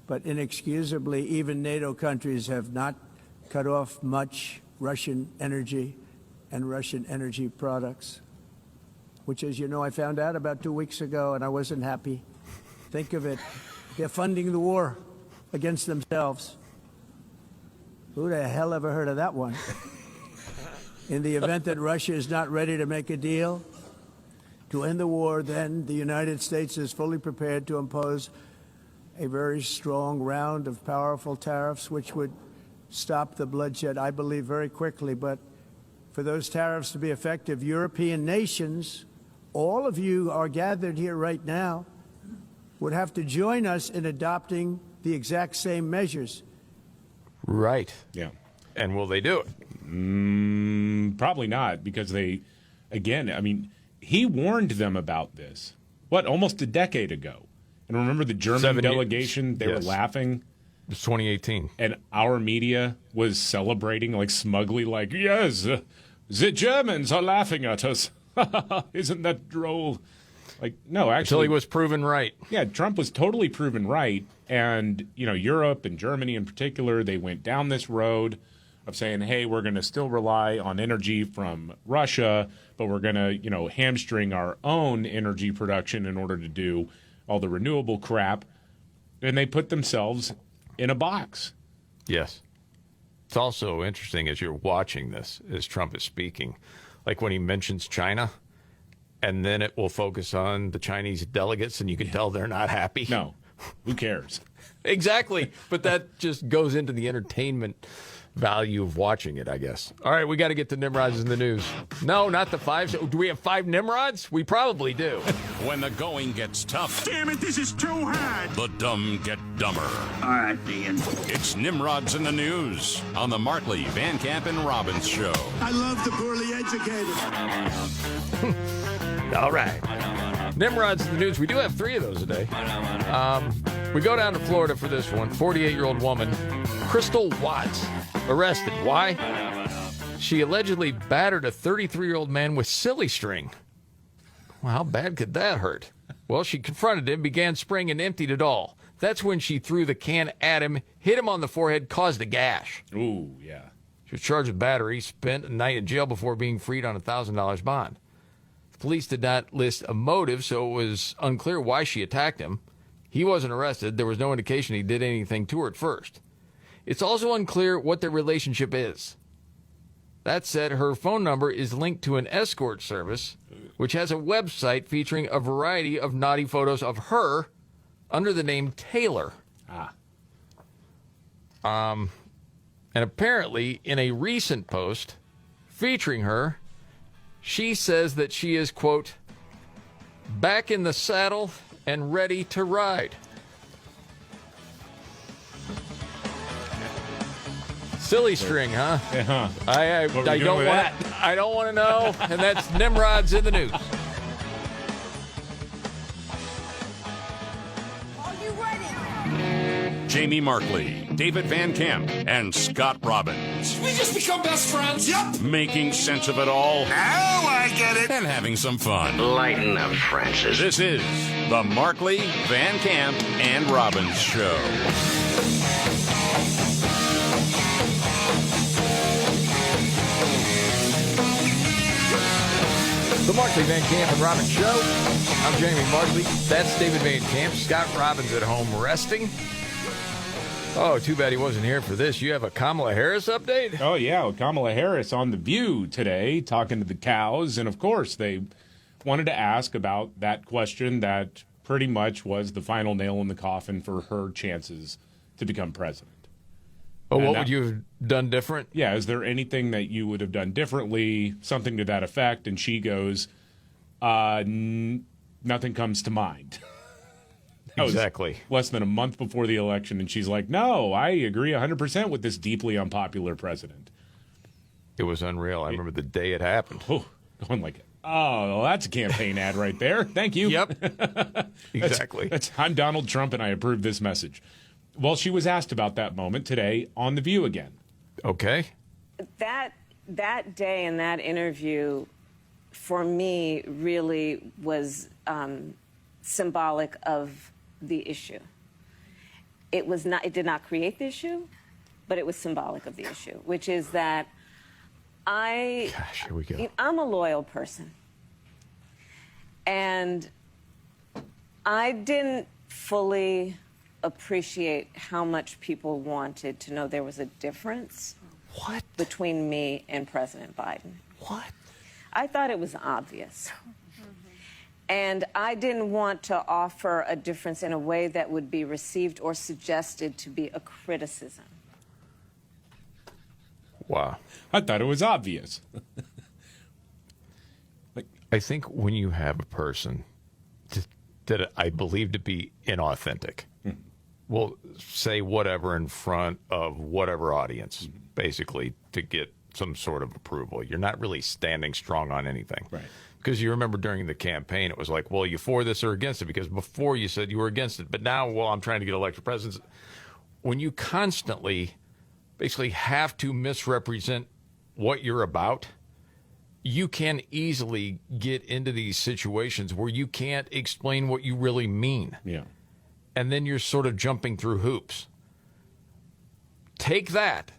But inexcusably, even NATO countries have not cut off much Russian energy and Russian energy products, which, as you know, I found out about 2 weeks ago, and I wasn't happy. Think of it. They're funding the war against themselves. Who the hell ever heard of that one? In the event that Russia is not ready to make a deal to end the war, then the United States is fully prepared to impose a very strong round of powerful tariffs, which would stop the bloodshed, I believe, very quickly. But for those tariffs to be effective, European nations, all of you are gathered here right now, would have to join us in adopting the exact same measures.
Right.
Yeah.
And will they do it?
Probably not, because they, again, I mean, he warned them about this, almost a decade ago. And remember the German delegation, they were laughing.
It's 2018.
And our media was celebrating, like smugly, like, yes, the Germans are laughing at us. Isn't that droll? Like, no, actually.
Until he was proven right.
Yeah, Trump was totally proven right. And, Europe and Germany in particular, they went down this road of saying, hey, we're going to still rely on energy from Russia, but we're going to, hamstring our own energy production in order to do all the renewable crap. And they put themselves in a box.
Yes. It's also interesting as you're watching this, as Trump is speaking, like when he mentions China, and then it will focus on the Chinese delegates, and you can tell they're not happy.
No. Who cares?
Exactly. But that just goes into the entertainment value of watching it, I guess. All right, we got to get to Nimrods in the news. No, not the 5. Do we have 5 Nimrods? We probably do.
When the going gets tough.
Damn it, this is too hard.
The dumb get dumber.
All right, Ian.
It's Nimrods in the news on the Markley, Van Camp, and Robbins Show.
I love the poorly educated.
All right. Nimrods in the news. We do have 3 of those a day. We go down to Florida for this one. 48-year-old woman Crystal Watts arrested. Why? She allegedly battered a 33-year-old man with silly string. Well, how bad could that hurt? Well, she confronted him, began spraying, and emptied it all. That's when she threw the can at him, hit him on the forehead, caused a gash.
Ooh, yeah.
She was charged with battery, spent a night in jail before being freed on a $1,000 bond. The police did not list a motive, so it was unclear why she attacked him. He wasn't arrested. There was no indication he did anything to her at first. It's also unclear what their relationship is. That said, her phone number is linked to an escort service, which has a website featuring a variety of naughty photos of her under the name Taylor. And apparently, in a recent post featuring her, she says that she is, quote, back in the saddle and ready to ride. Silly string, huh?
Yeah.
I don't want to know. And that's Nimrods in the news.
Jamie Markley, David Van Camp, and Scott Robbins.
We just become best friends. Yep.
Making sense of it all.
Now I get it.
And having some fun.
Lighten up, Francis.
This is the Markley, Van Camp, and Robbins Show.
The Markley, Van Camp, and Robbins Show. I'm Jamie Markley. That's David Van Camp. Scott Robbins at home resting. Oh, too bad he wasn't here for this. You have a Kamala Harris update?
Oh, yeah. Well, Kamala Harris on The View today talking to the cows. And, of course, they wanted to ask about that question that pretty much was the final nail in the coffin for her chances to become president.
Oh, what would you have done different?
Yeah, is there anything that you would have done differently, something to that effect? And she goes, nothing comes to mind.
Exactly.
Less than a month before the election, and she's like, no, I agree 100% with this deeply unpopular president.
It was unreal. I remember the day it happened.
Oh, going like, oh, well, that's a campaign ad right there. Thank you.
Yep. Exactly.
I'm Donald Trump, and I approve this message. Well, she was asked about that moment today on The View again.
Okay.
That day and that interview, for me, really was symbolic of the issue. It did not create the issue, but it was symbolic of the issue, which is that
Gosh, here we go.
I'm a loyal person. And I didn't fully appreciate how much people wanted to know there was a difference between me and President Biden.
What?
I thought it was obvious. And I didn't want to offer a difference in a way that would be received or suggested to be a criticism.
Wow.
I thought it was obvious.
I think when you have a person that I believe to be inauthentic, will say whatever in front of whatever audience, basically, to get some sort of approval. You're not really standing strong on anything.
Right.
Because you remember during the campaign, it was like, well, you for this or against it? Because before you said you were against it, but now, well, I'm trying to get elected president. When you constantly basically have to misrepresent what you're about, you can easily get into these situations where you can't explain what you really mean.
Yeah.
And then you're sort of jumping through hoops. Take that,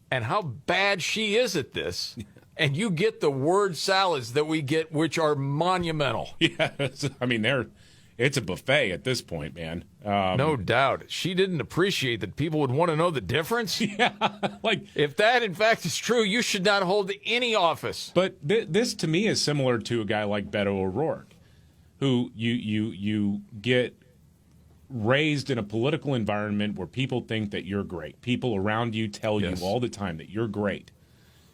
and how bad she is at this, and you get the word salads that we get, which are monumental.
Yeah, I mean, it's a buffet at this point, man.
No doubt. She didn't appreciate that people would want to know the difference.
Yeah, like
if that in fact is true, you should not hold any office.
But this to me is similar to a guy like Beto O'Rourke, who you get raised in a political environment where people think that you're great. People around you tell you all the time that you're great,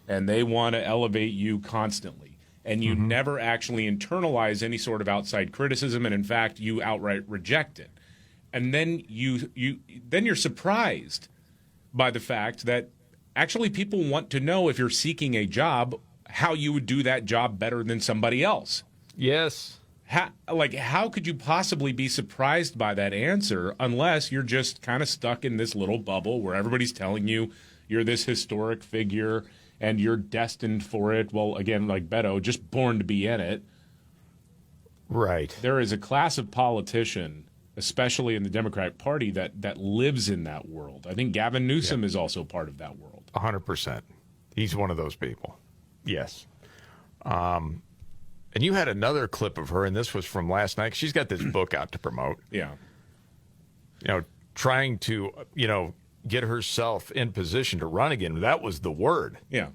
and they want to elevate you constantly. And you never actually internalize any sort of outside criticism, and in fact, you outright reject it. And then you're surprised by the fact that actually people want to know, if you're seeking a job, how you would do that job better than somebody else.
Yes.
How could you possibly be surprised by that answer unless you're just kind of stuck in this little bubble where everybody's telling you you're this historic figure and you're destined for it? Well, again, like Beto, just born to be in it.
Right.
There is a class of politician, especially in the Democratic Party, that lives in that world. I think Gavin Newsom is also part of that world.
100%. He's one of those people. Yes. And you had another clip of her, and this was from last night. She's got this book out to promote.
Yeah.
Trying to, get herself in position to run again. That was the word.
Yeah.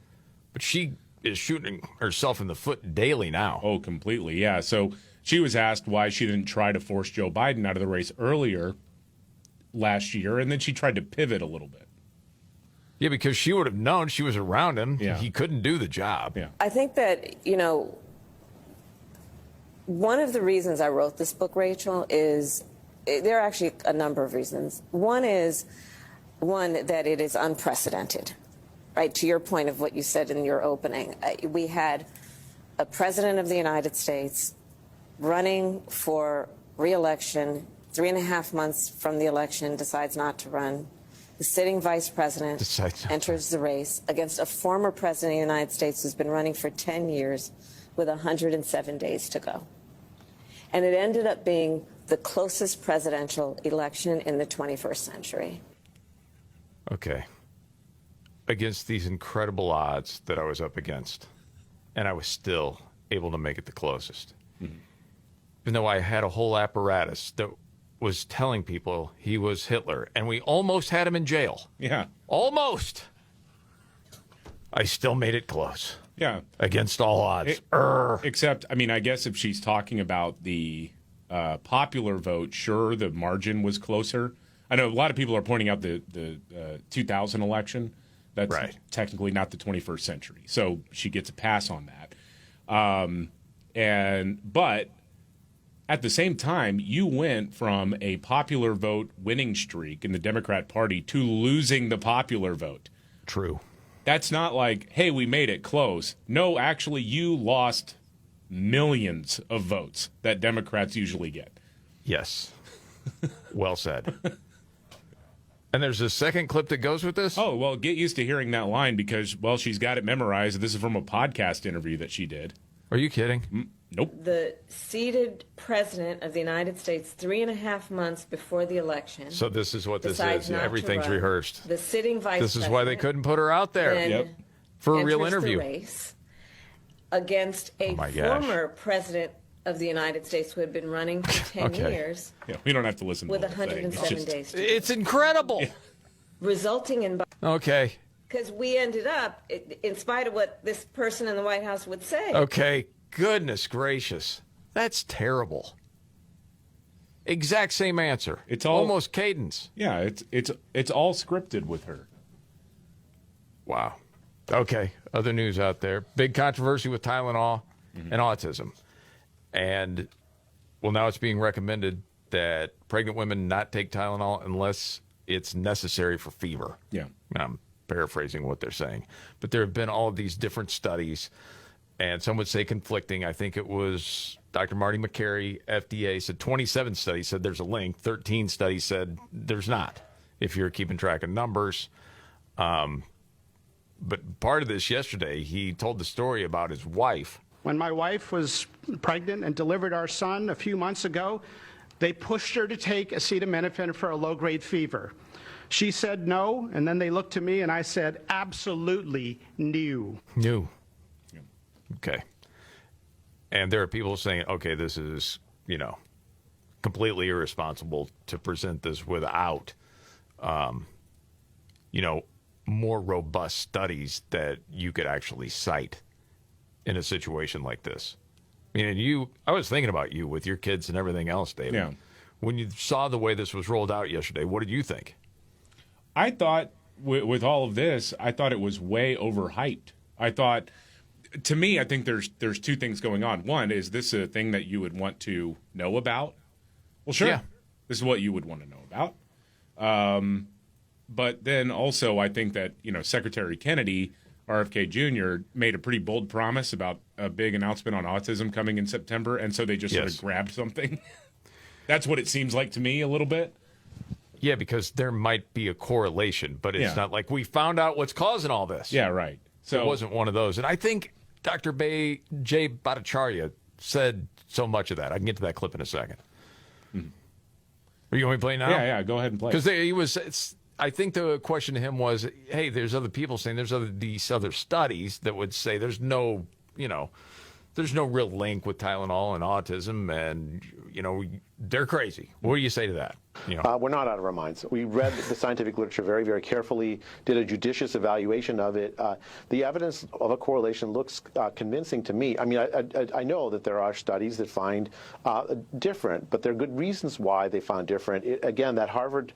But she is shooting herself in the foot daily now.
Oh, completely. Yeah. So she was asked why she didn't try to force Joe Biden out of the race earlier last year, and then she tried to pivot a little bit.
Yeah, because she would have known she was around him.
Yeah.
He couldn't do the job.
Yeah.
I think that, one of the reasons I wrote this book, Rachel, is there are actually a number of reasons. One is that it is unprecedented, right? To your point of what you said in your opening, we had a president of the United States running for re-election, 3.5 months from the election, decides not to run. The sitting vice president enters the race against a former president of the United States who's been running for 10 years with 107 days to go. And it ended up being the closest presidential election in the 21st century.
Okay. Against these incredible odds that I was up against, and I was still able to make it the closest. Mm-hmm. Even though I had a whole apparatus that was telling people he was Hitler, and we almost had him in jail.
Yeah.
Almost. I still made it close.
Yeah.
Against all odds.
Except, I guess if she's talking about the popular vote, sure, the margin was closer. I know a lot of people are pointing out the 2000 election. That's technically not the 21st century. So she gets a pass on that. But at the same time, you went from a popular vote winning streak in the Democrat Party to losing the popular vote.
True.
That's not like, hey, we made it close. No, actually, you lost millions of votes that Democrats usually get.
Yes. Well said. And there's a second clip that goes with this?
Oh, well, get used to hearing that line because, well, she's got it memorized. This is from a podcast interview that she did.
Are you kidding?
Nope.
The seated president of the United States 3.5 months before the election.
So this is what this is. Everything's rehearsed.
The sitting vice president.
This is why they couldn't put her out there for a real interview.
The race against a former president of the United States who had been running for 10 years.
Yeah, we don't have to listen to
with 107 days.
It's incredible.
Resulting in.
Okay.
Because we ended up, in spite of what this person in the White House would say.
Okay. Goodness gracious. That's terrible. Exact same answer.
It's all,
almost cadence.
Yeah, it's all scripted with her.
Wow. Okay. Other news out there. Big controversy with Tylenol and autism. And, well, now it's being recommended that pregnant women not take Tylenol unless it's necessary for fever.
Yeah.
I'm paraphrasing what they're saying. But there have been all of these different studies, and some would say conflicting. I think it was Dr. Marty McCary, FDA, said 27 studies said there's a link. 13 studies said there's not, if you're keeping track of numbers. But part of this yesterday, he told the story about his wife.
When my wife was pregnant and delivered our son a few months ago, they pushed her to take acetaminophen for a low-grade fever. She said no, and then they looked to me and I said, absolutely no.
No. Okay. And there are people saying, okay, this is, completely irresponsible to present this without, more robust studies that you could actually cite in a situation like this. I was thinking about you with your kids and everything else, David.
Yeah.
When you saw the way this was rolled out yesterday, what did you think?
I thought, with all of this, I thought it was way overhyped. I thought, to me, I think there's two things going on. One, is this a thing that you would want to know about? Well, sure.
Yeah.
This is what you would want to know about. But then also, I think that, Secretary Kennedy RFK Jr., made a pretty bold promise about a big announcement on autism coming in September, and so they just sort of grabbed something. That's what it seems like to me a little bit.
Yeah, because there might be a correlation, but it's not like we found out what's causing all this.
Yeah, right. So
it wasn't one of those. And I think Dr. Jay Bhattacharya said so much of that. I can get to that clip in a second. Are you going to play now?
Yeah, go ahead and play.
Because he was. I think the question to him was, hey, there's other people saying these other studies that would say there's no real link with Tylenol and autism, and they're crazy. What do you say to that?
We're not out of our minds. We read the scientific literature very, very carefully, did a judicious evaluation of it. The evidence of a correlation looks convincing to me. I mean, I know that there are studies that find different, but there are good reasons why they found different. Again, that Harvard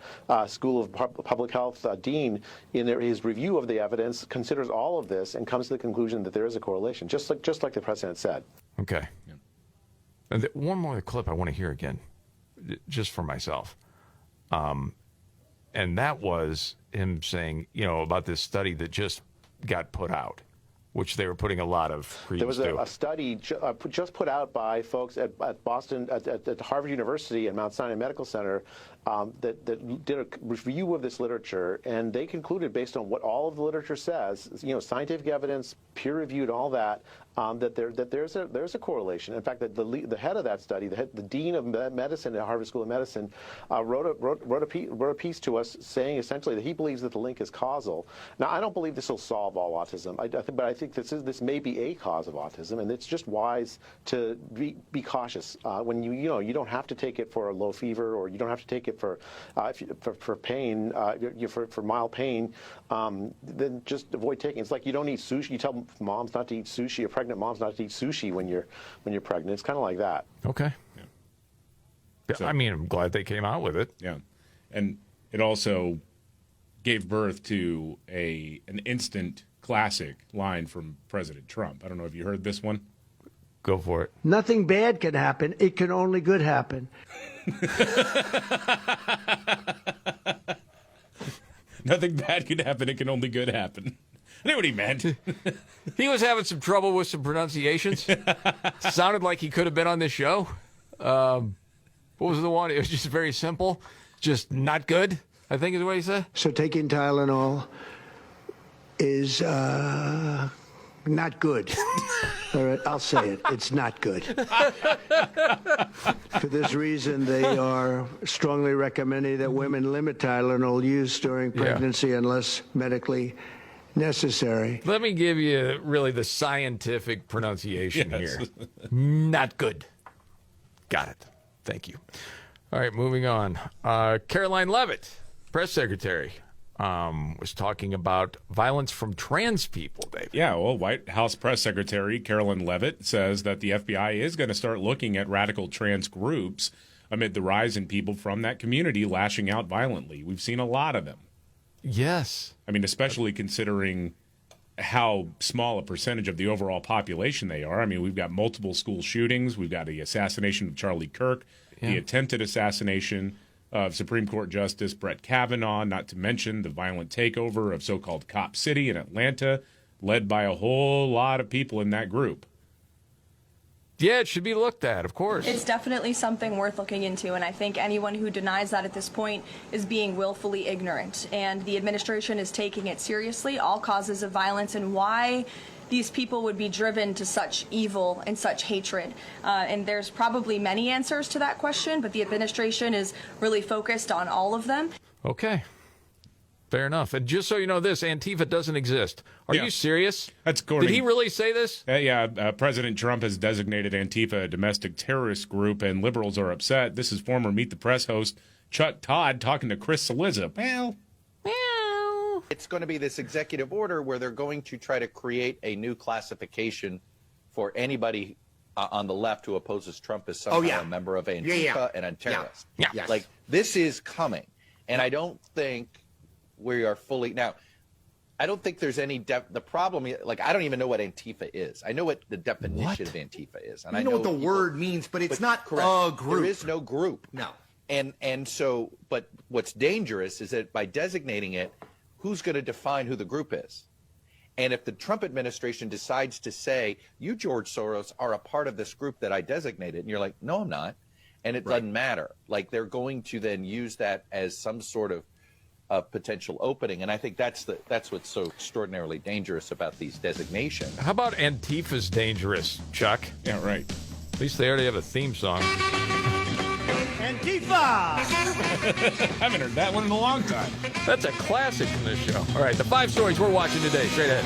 School of Public Health dean, in his review of the evidence, considers all of this and comes to the conclusion that there is a correlation, just like the president said.
Okay. Yeah. And one more clip I want to hear again, just for myself. And that was him saying, about this study that just got put out, which they were putting a lot of credence to.
There was a study just put out by folks at Boston, at Harvard University and Mount Sinai Medical Center that did a review of this literature, and they concluded, based on what all of the literature says, scientific evidence, peer-reviewed, all that, that there's a correlation. In fact, the head of that study, the dean of medicine at Harvard School of Medicine, wrote a piece to us saying essentially that he believes that the link is causal. Now, I don't believe this will solve all autism, but I think this may be a cause of autism, and it's just wise to be cautious when you don't have to take it for a low fever, or you don't have to take it for pain, for mild pain. Then just avoid taking it. It's like you don't eat sushi. You tell moms not to eat sushi, or pregnant moms not to eat sushi when you're pregnant. It's kind of like that.
Okay. Yeah. So, I mean, I'm glad they came out with it.
Yeah, and it also gave birth to an instant classic line from President Trump. I don't know if you heard this one.
Go for it.
Nothing bad can happen. It can only good happen.
Nothing bad could happen. It can only good happen. I knew what he meant.
He was having some trouble with some pronunciations. Sounded like he could have been on this show. What was the one? It was just very simple. Just not good, I think is what he said.
So taking Tylenol is not good. All right, I'll say it. It's not good. For this reason, they are strongly recommending that women limit Tylenol use during pregnancy unless medically necessary.
Let me give you really the scientific pronunciation here. Not good. Got it. Thank you. All right, moving on. Caroline Leavitt, press secretary, was talking about violence from trans people, Dave.
Yeah, well, White House press secretary Caroline Leavitt says that the FBI is going to start looking at radical trans groups amid the rise in people from that community lashing out violently. We've seen a lot of them.
Yes.
I mean, especially considering how small a percentage of the overall population they are. I mean, we've got multiple school shootings. We've got the assassination of Charlie Kirk, the attempted assassination of Supreme Court Justice Brett Kavanaugh, not to mention the violent takeover of so-called Cop City in Atlanta, led by a whole lot of people in that group.
Yeah, it should be looked at, of course.
It's definitely something worth looking into, and I think anyone who denies that at this point is being willfully ignorant. And the administration is taking it seriously, all causes of violence, and why these people would be driven to such evil and such hatred. And there's probably many answers to that question, but the administration is really focused on all of them.
Okay. Fair enough. And just so you know this, Antifa doesn't exist. Are you serious?
That's according.
Did he really say this?
President Trump has designated Antifa a domestic terrorist group, and liberals are upset. This is former Meet the Press host Chuck Todd talking to Chris Cillizza. Well,
it's going to be this executive order where they're going to try to create a new classification for anybody on the left who opposes Trump as somehow a member of Antifa and a terrorist.
Yes.
Like, this is coming, and I don't think we are fully now. I don't think there's any the problem. Like, I don't even know what Antifa is. I know what the definition of Antifa is, and I know
what the word means, but it's not a group.
There is no group.
No.
And so, but what's dangerous is that by designating it, who's going to define who the group is? And if the Trump administration decides to say, you, George Soros, are a part of this group that I designated, and you're like, no, I'm not, and it doesn't matter. Like, they're going to then use that as some sort of potential opening. And I think that's what's so extraordinarily dangerous about these designations.
How about Antifa's dangerous, Chuck?
Yeah, right.
At least they already have a theme song.
Antifa!
I haven't heard that one in a long time.
That's a classic from this show. All right, the 5 stories we're watching today. Straight ahead.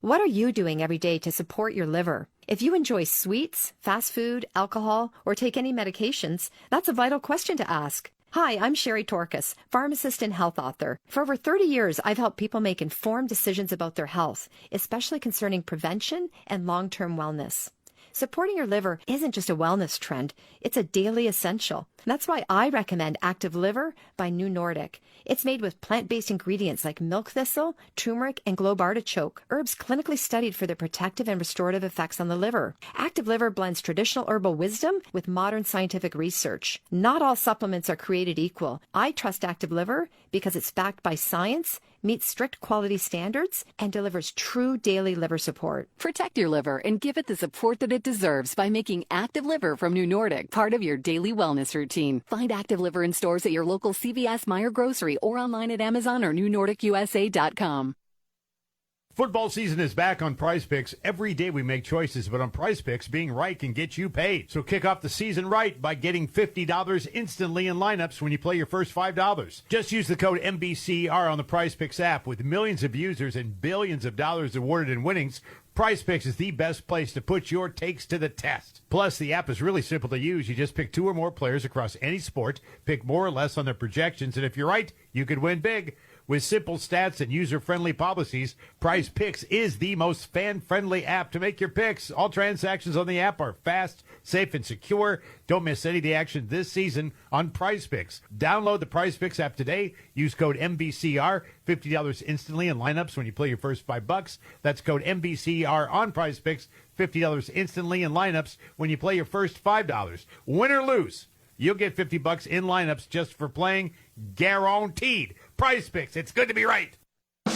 What are you doing every day to support your liver? If you enjoy sweets, fast food, alcohol, or take any medications, that's a vital question to ask. Hi, I'm Sherry Torkas, pharmacist and health author. For over 30 years, I've helped people make informed decisions about their health, especially concerning prevention and long-term wellness. Supporting your liver isn't just a wellness trend, it's a daily essential. That's why I recommend Active Liver by New Nordic. It's made with plant-based ingredients like milk thistle, turmeric, and globe artichoke, herbs clinically studied for their protective and restorative effects on the liver. Active Liver blends traditional herbal wisdom with modern scientific research. Not all supplements are created equal. I trust Active Liver because it's backed by science, meets strict quality standards, and delivers true daily liver support.
Protect your liver and give it the support that it deserves by making Active Liver from New Nordic part of your daily wellness routine. Find Active Liver in stores at your local CVS, Meijer Grocery, or online at Amazon or NewNordicUSA.com.
Football season is back on Prize Picks. Every day we make choices, but on Prize Picks, being right can get you paid. So kick off the season right by getting $50 instantly in lineups when you play your first $5. Just use the code MVCR on the Prize Picks app. With millions of users and billions of dollars awarded in winnings, Prize Picks is the best place to put your takes to the test. Plus, the app is really simple to use. You just pick 2 or more players across any sport, pick more or less on their projections, and if you're right, you could win big. With simple stats and user-friendly policies, Prize Picks is the most fan-friendly app to make your picks. All transactions on the app are fast, safe, and secure. Don't miss any of the action this season on Prize Picks. Download the Prize Picks app today. Use code MVCR, $50 instantly in lineups when you play your first $5. That's code MVCR on Prize Picks, $50 instantly in lineups when you play your first $5. Win or lose, you'll get $50 in lineups just for playing, guaranteed. Prize Picks, it's good to be right.
The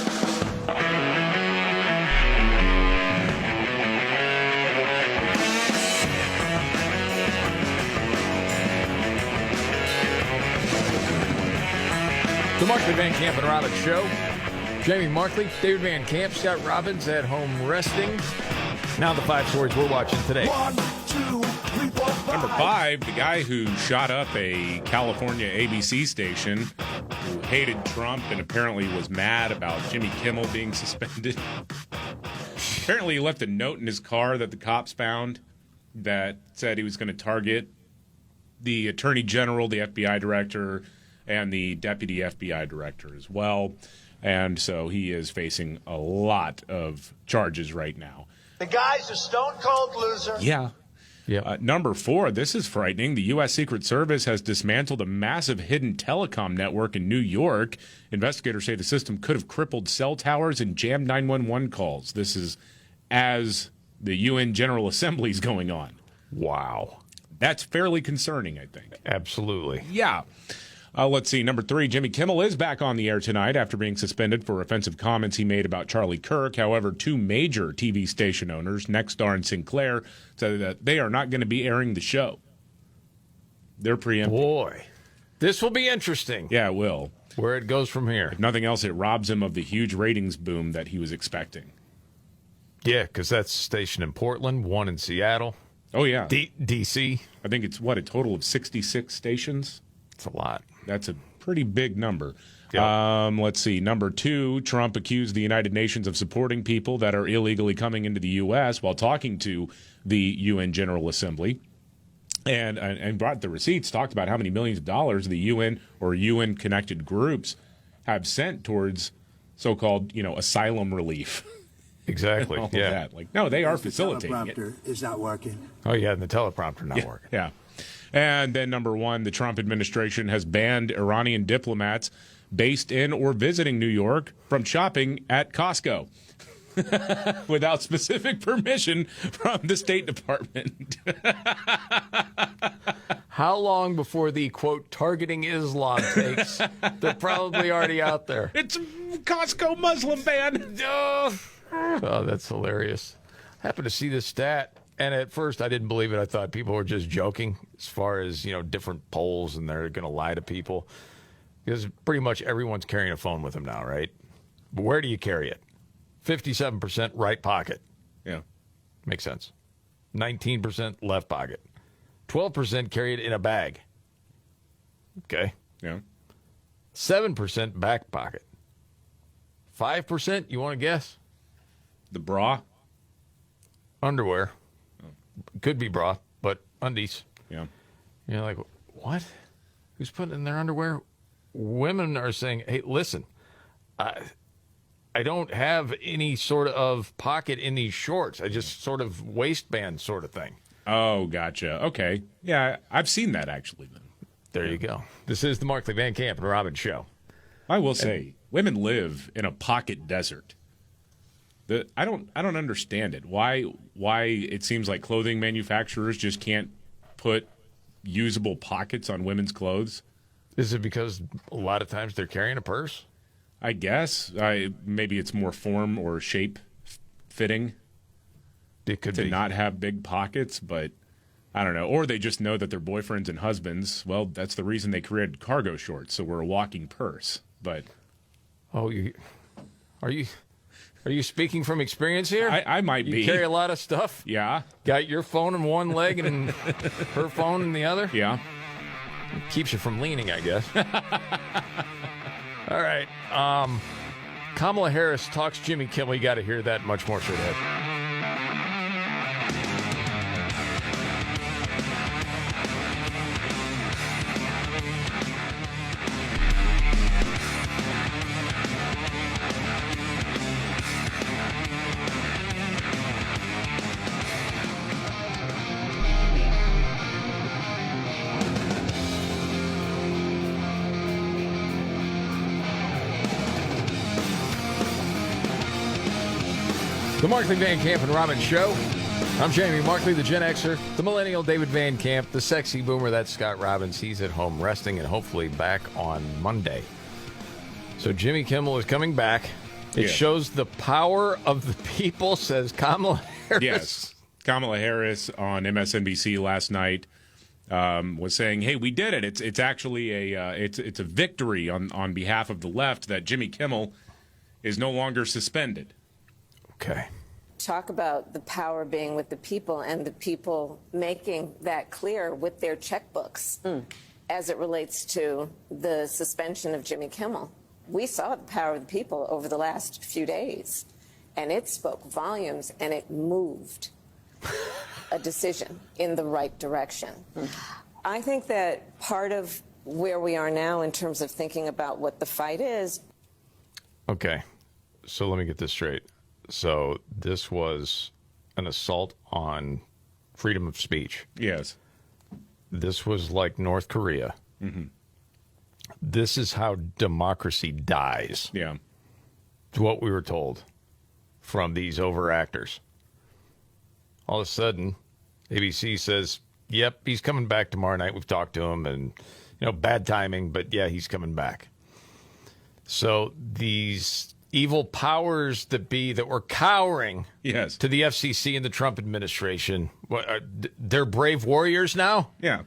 Markley, Van Camp and Robbins Show. Jamie Markley, David Van Camp, Scott Robbins at home resting. Now the 5 stories we're watching today.
1, 2, 3, 4, 5.
Number 5, the guy who shot up a California ABC station, who hated Trump and apparently was mad about Jimmy Kimmel being suspended. Apparently he left a note in his car that the cops found that said he was going to target the Attorney General, the FBI director, and the Deputy FBI director as well. And so he is facing a lot of charges right now.
The guy's a stone-cold loser.
Yeah. Number 4, this is frightening. The U.S. Secret Service has dismantled a massive hidden telecom network in New York. Investigators say the system could have crippled cell towers and jammed 911 calls. This is as the UN General Assembly is going on.
Wow.
That's fairly concerning, I think.
Absolutely.
Yeah. Let's see. Number 3, Jimmy Kimmel is back on the air tonight after being suspended for offensive comments he made about Charlie Kirk. However, 2 major TV station owners, Nexstar and Sinclair, said that they are not going to be airing the show. They're preempting.
Boy, this will be interesting.
Yeah, it will.
Where it goes from here.
If nothing else, it robs him of the huge ratings boom that he was expecting.
Yeah, because that's a station in Portland, 1 in Seattle.
Oh, yeah.
D.C.
I think it's, a total of 66 stations?
It's a lot.
That's a pretty big number.
Yep.
Let's see. Number 2, Trump accused the United Nations of supporting people that are illegally coming into the U.S. while talking to the UN General Assembly. And brought the receipts, talked about how many millions of dollars the UN or UN-connected groups have sent towards so-called, asylum relief.
Exactly.
All of that. No, they are facilitating it.
The teleprompter is not working.
Oh, yeah, and the teleprompter not working.
Yeah. And then number 1, the Trump administration has banned Iranian diplomats based in or visiting New York from shopping at Costco without specific permission from the State Department.
How long before the, quote, targeting Islam takes? They're probably already out there.
It's Costco Muslim ban.
Oh, that's hilarious. I happened to see this stat, and at first I didn't believe it. I thought people were just joking as far as, different polls and they're going to lie to people. Because pretty much everyone's carrying a phone with them now, right? But where do you carry it? 57% right pocket.
Yeah.
Makes sense. 19% left pocket. 12% carry it in a bag. Okay.
Yeah.
7% back pocket. 5%, you want to guess?
The bra?
Underwear. Could be bra, but undies.
Yeah.
You're like, what? Who's putting in their underwear? Women are saying, hey, listen, I don't have any sort of pocket in these shorts. I just sort of waistband sort of thing.
Oh, gotcha. Okay. Yeah, I've seen that actually. Then.
There you go. This is the Markley Van Camp and Robbins Show.
I will say, women live in a pocket desert. I don't understand it. Why it seems like clothing manufacturers just can't put usable pockets on women's clothes.
Is it because a lot of times they're carrying a purse?
I guess. Maybe it's more form or shape fitting.
It could
to
be.
Not have big pockets, but I don't know. Or they just know that their boyfriends and husbands, well, that's the reason they created cargo shorts, so we're a walking purse. But
are you speaking from experience here?
I might be.
You carry a lot of stuff?
Yeah.
Got your phone in one leg and her phone in the other?
Yeah.
Keeps you from leaning, I guess. All right. Kamala Harris talks Jimmy Kimmel. You got to hear that much more straight ahead. The Markley Van Camp and Robbins Show. I'm Jamie Markley, the Gen Xer, the millennial David Van Camp, the sexy boomer, that's Scott Robbins. He's at home resting and hopefully back on Monday. So Jimmy Kimmel is coming back. It shows the power of the people, says Kamala Harris.
Yes. Kamala Harris on MSNBC last night was saying, hey, we did it. It's actually it's a victory on behalf of the left that Jimmy Kimmel is no longer suspended.
Okay.
Talk about the power being with the people and the people making that clear with their checkbooks as it relates to the suspension of Jimmy Kimmel. We saw the power of the people over the last few days, and it spoke volumes, and it moved a decision in the right direction. I think that part of where we are now in terms of thinking about what the fight is.
Okay. So let me get this straight. So this was an assault on freedom of speech.
Yes.
This was like North Korea.
Mm-hmm.
This is how democracy dies.
Yeah.
It's what we were told from these overactors. All of a sudden, ABC says, yep, he's coming back tomorrow night. We've talked to him and, bad timing, but yeah, he's coming back. So these evil powers that be that were cowering to the FCC and the Trump administration, they're brave warriors now?
Yeah.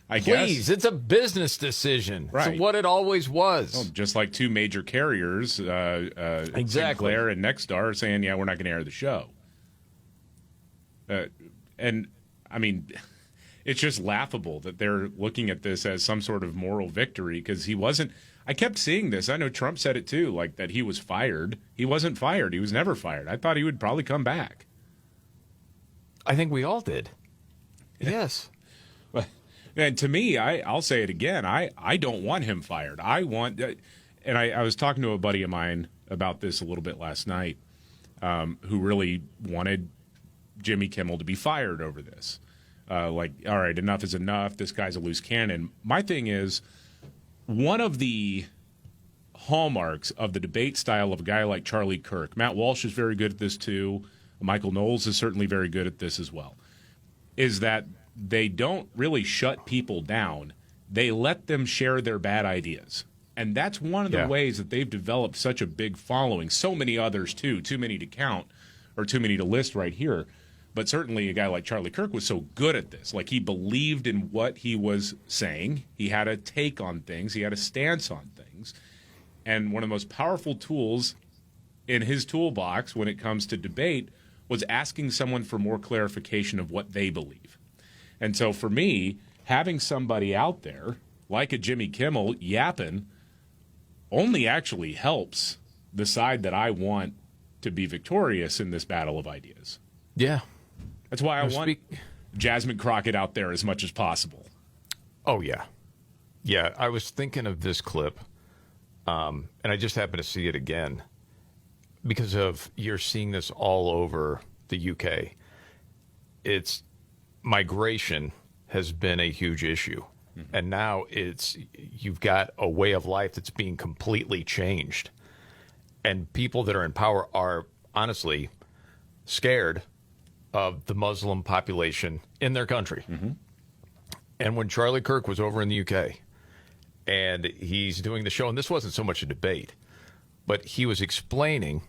I
Please,
guess.
it's a business decision.
Right.
It's what it always was.
Well, just like two major carriers,
Exactly.
Sinclair and Nexstar, are saying, yeah, we're not going to air the show. And, I mean, it's just laughable that they're looking at this as some sort of moral victory because he wasn't. I kept seeing this. I know Trump said it too, like that he was fired. He wasn't fired. He was never fired. I thought he would probably come back.
I think we all did. Yes.
And to me, I'll say it again. I don't want him fired. I want, and I was talking to a buddy of mine about this a little bit last night, who really wanted Jimmy Kimmel to be fired over this. Like, all right, enough is enough. This guy's a loose cannon. My thing is, one of the hallmarks of the debate style of a guy like Charlie Kirk. Matt Walsh is very good at this too. Michael Knowles is certainly very good at this as well. Is that they don't really shut people down. They let them share their bad ideas. And that's one of the ways that they've developed such a big following. So many others, too. Too many to count or too many to list right here. But certainly a guy like Charlie Kirk was so good at this. Like, he believed in what he was saying. He had a take on things. He had a stance on things. And one of the most powerful tools in his toolbox when it comes to debate was asking someone for more clarification of what they believe. And so for me, having somebody out there like a Jimmy Kimmel yapping only actually helps the side that I want to be victorious in this battle of ideas.
Yeah.
That's why I want Jasmine Crockett out there as much as possible.
Oh, yeah. Yeah, I was thinking of this clip, and I just happened to see it again because of you're seeing this all over the UK. It's migration has been a huge issue. And now you've got a way of life that's being completely changed. And people that are in power are honestly scared of the Muslim population in their country. And when Charlie Kirk was over in the UK and he's doing the show, and this wasn't so much a debate, but he was explaining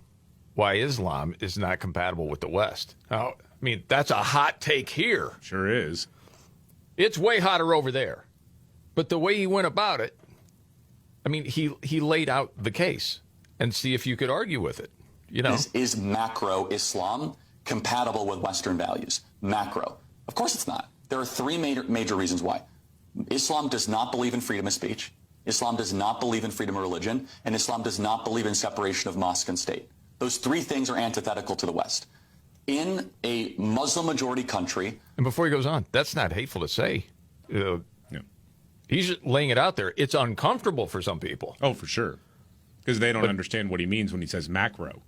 why Islam is not compatible with the West. Now, I mean, that's a hot take here.
Sure is.
It's way hotter over there. But the way he went about it, I mean, he laid out the case and see if you could argue with it. You know,
is macro Islam compatible with Western values? Macro. Of course it's not. There are three major reasons why. Islam does not believe in freedom of speech. Islam does not believe in freedom of religion. And Islam does not believe in separation of mosque and state. Those three things are antithetical to the West. In a Muslim-majority country...
And before he goes on, that's not hateful to say. He's just laying it out there. It's uncomfortable for some people.
Oh, for sure. Because they don't understand what he means when he says macro.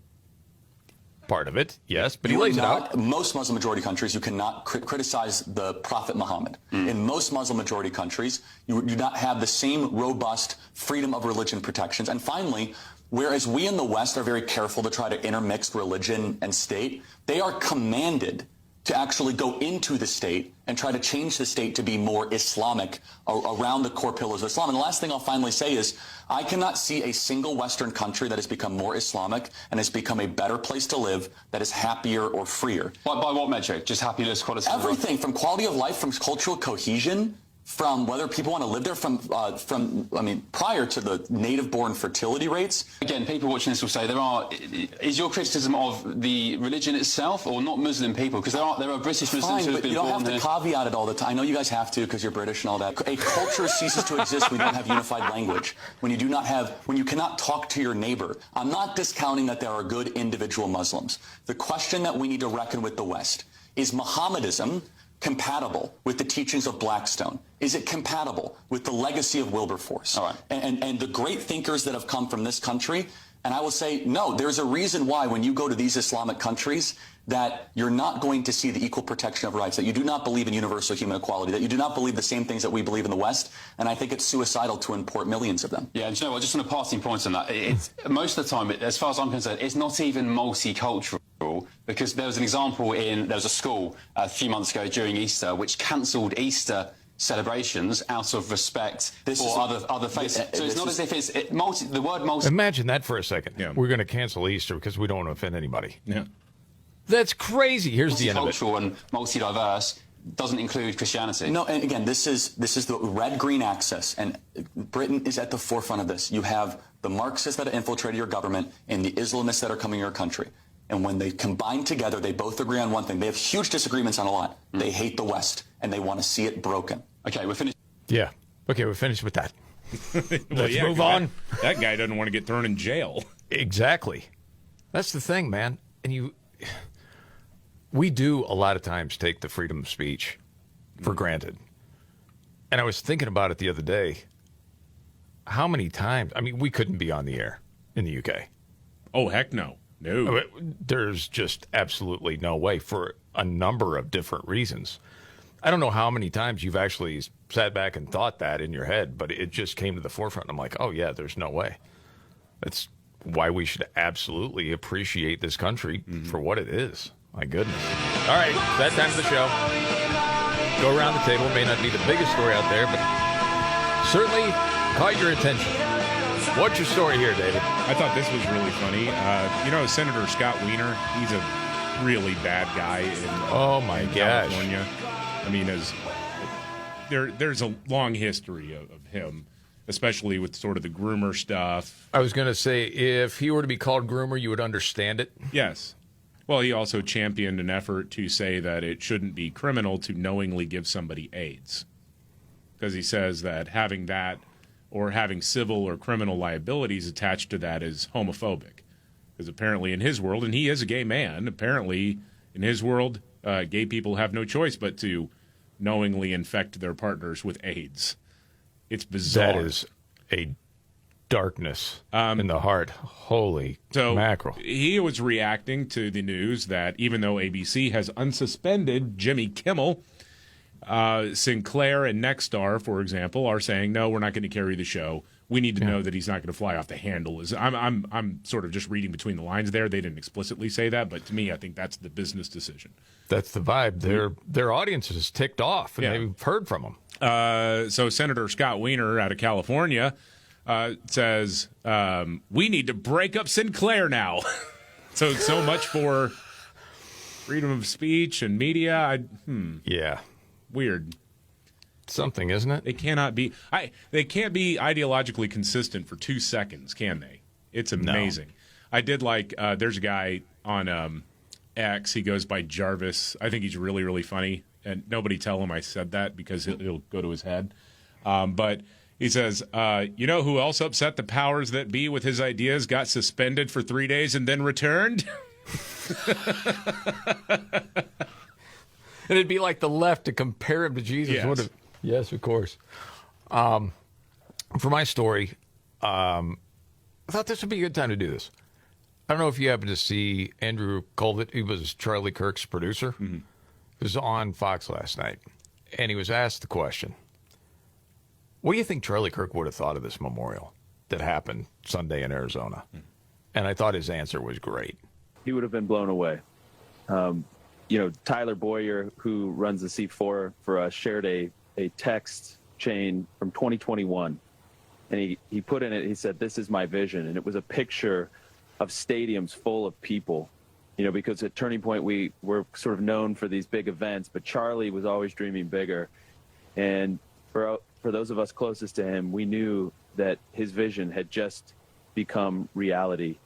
Part of it, yes, but he lays it out.
Most Muslim-majority countries, you cannot criticize the Prophet Muhammad. In most Muslim-majority countries, you do not have the same robust freedom of religion protections. And finally, whereas we in the West are very careful to try to intermix religion and state, they are commanded to actually go into the state and try to change the state to be more Islamic around the core pillars of Islam. And the last thing I'll finally say is I cannot see a single Western country that has become more Islamic and has become a better place to live that is happier or freer.
By what metric? Just happiness, quality of life?
Everything from quality of life, from cultural cohesion, from whether people want to live there, from prior to the native-born fertility rates.
Again, people watching this will say is your criticism of the religion itself or not Muslim people? Because there are British Muslims who have been born here.
You don't have to caveat it all the time. I know you guys have to because you're British and all that. A culture ceases to exist when you don't have unified language, when you cannot talk to your neighbor. I'm not discounting that there are good individual Muslims. The question that we need to reckon with the West is Mohammedism compatible with the teachings of Blackstone? Is it compatible with the legacy of Wilberforce?
All right.
And the great thinkers that have come from this country? And I will say, no, there's a reason why when you go to these Islamic countries that you're not going to see the equal protection of rights, that you do not believe in universal human equality, that you do not believe the same things that we believe in the West. And I think it's suicidal to import millions of them.
Yeah, and you know what, just on a passing point on that, most of the time, as far as I'm concerned, it's not even multicultural. Because there was an example there was a school a few months ago during Easter which cancelled Easter celebrations out of respect for other faiths. So it's not as if the word multi...
Imagine that for a second. Yeah. We're going to cancel Easter because we don't want to offend anybody. Yeah. That's crazy. Here's the end of it.
Multicultural and multi-diverse doesn't include Christianity.
No, and again, this is the red-green axis, and Britain is at the forefront of this. You have the Marxists that have infiltrated your government and the Islamists that are coming to your country. And when they combine together, they both agree on one thing. They have huge disagreements on a lot. They hate the West, and they want to see it broken.
Okay, we're finished.
Yeah. Okay, we're finished with that. Let's move on.
That guy doesn't want to get thrown in jail.
Exactly. That's the thing, man. And we do a lot of times take the freedom of speech for granted. And I was thinking about it the other day. How many times? I mean, we couldn't be on the air in the UK.
Oh, heck no. No.
There's just absolutely no way for a number of different reasons. I don't know how many times you've actually sat back and thought that in your head, but it just came to the forefront. And I'm like, oh, yeah, there's no way. That's why we should absolutely appreciate this country for what it is. My goodness. All right, that time of the show. Go around the table. May not be the biggest story out there, but certainly caught your attention. What's your story here, David?
I thought this was really funny. Senator Scott Wiener, he's a really bad guy in California. I mean, there's a long history of him, especially with sort of the groomer stuff.
I was going to say, if he were to be called groomer, you would understand it?
Yes. Well, he also championed an effort to say that it shouldn't be criminal to knowingly give somebody AIDS, because he says that having that or having civil or criminal liabilities attached to that is homophobic. Because apparently in his world, and he is a gay man, apparently in his world, gay people have no choice but to knowingly infect their partners with AIDS. It's bizarre.
That is a darkness in the heart. Holy mackerel.
He was reacting to the news that even though ABC has unsuspended Jimmy Kimmel, Sinclair and Nexstar, for example, are saying, no, we're not going to carry the show. We need to know that he's not going to fly off the handle. I'm sort of just reading between the lines there. They didn't explicitly say that, but to me, I think that's the business decision.
That's the vibe. Their audience is ticked off, and they've heard from them.
So Senator Scott Wiener out of California says, we need to break up Sinclair now. so much for freedom of speech and media.
Yeah.
Weird.
Something, isn't it?
They cannot be. They can't be ideologically consistent for 2 seconds, can they? It's amazing. No. I did like. There's a guy on X. He goes by Jarvis. I think he's really, really funny. And nobody tell him I said that because it'll go to his head. But he says, you know who else upset the powers that be with his ideas? Got suspended for 3 days and then returned.
And it'd be like the left to compare him to Jesus.
Yes.
Yes, of course. For my story, I thought this would be a good time to do this. I don't know if you happen to see Andrew Colvett. He was Charlie Kirk's producer. Mm-hmm. He was on Fox last night, and he was asked the question, what do you think Charlie Kirk would have thought of this memorial that happened Sunday in Arizona? Mm-hmm. And I thought his answer was great.
He would have been blown away. Tyler Boyer, who runs the C4 for us, shared a text chain from 2021. And he put in it, he said, this is my vision. And it was a picture of stadiums full of people, because at Turning Point, we were sort of known for these big events, but Charlie was always dreaming bigger. And for those of us closest to him, we knew that his vision had just become reality.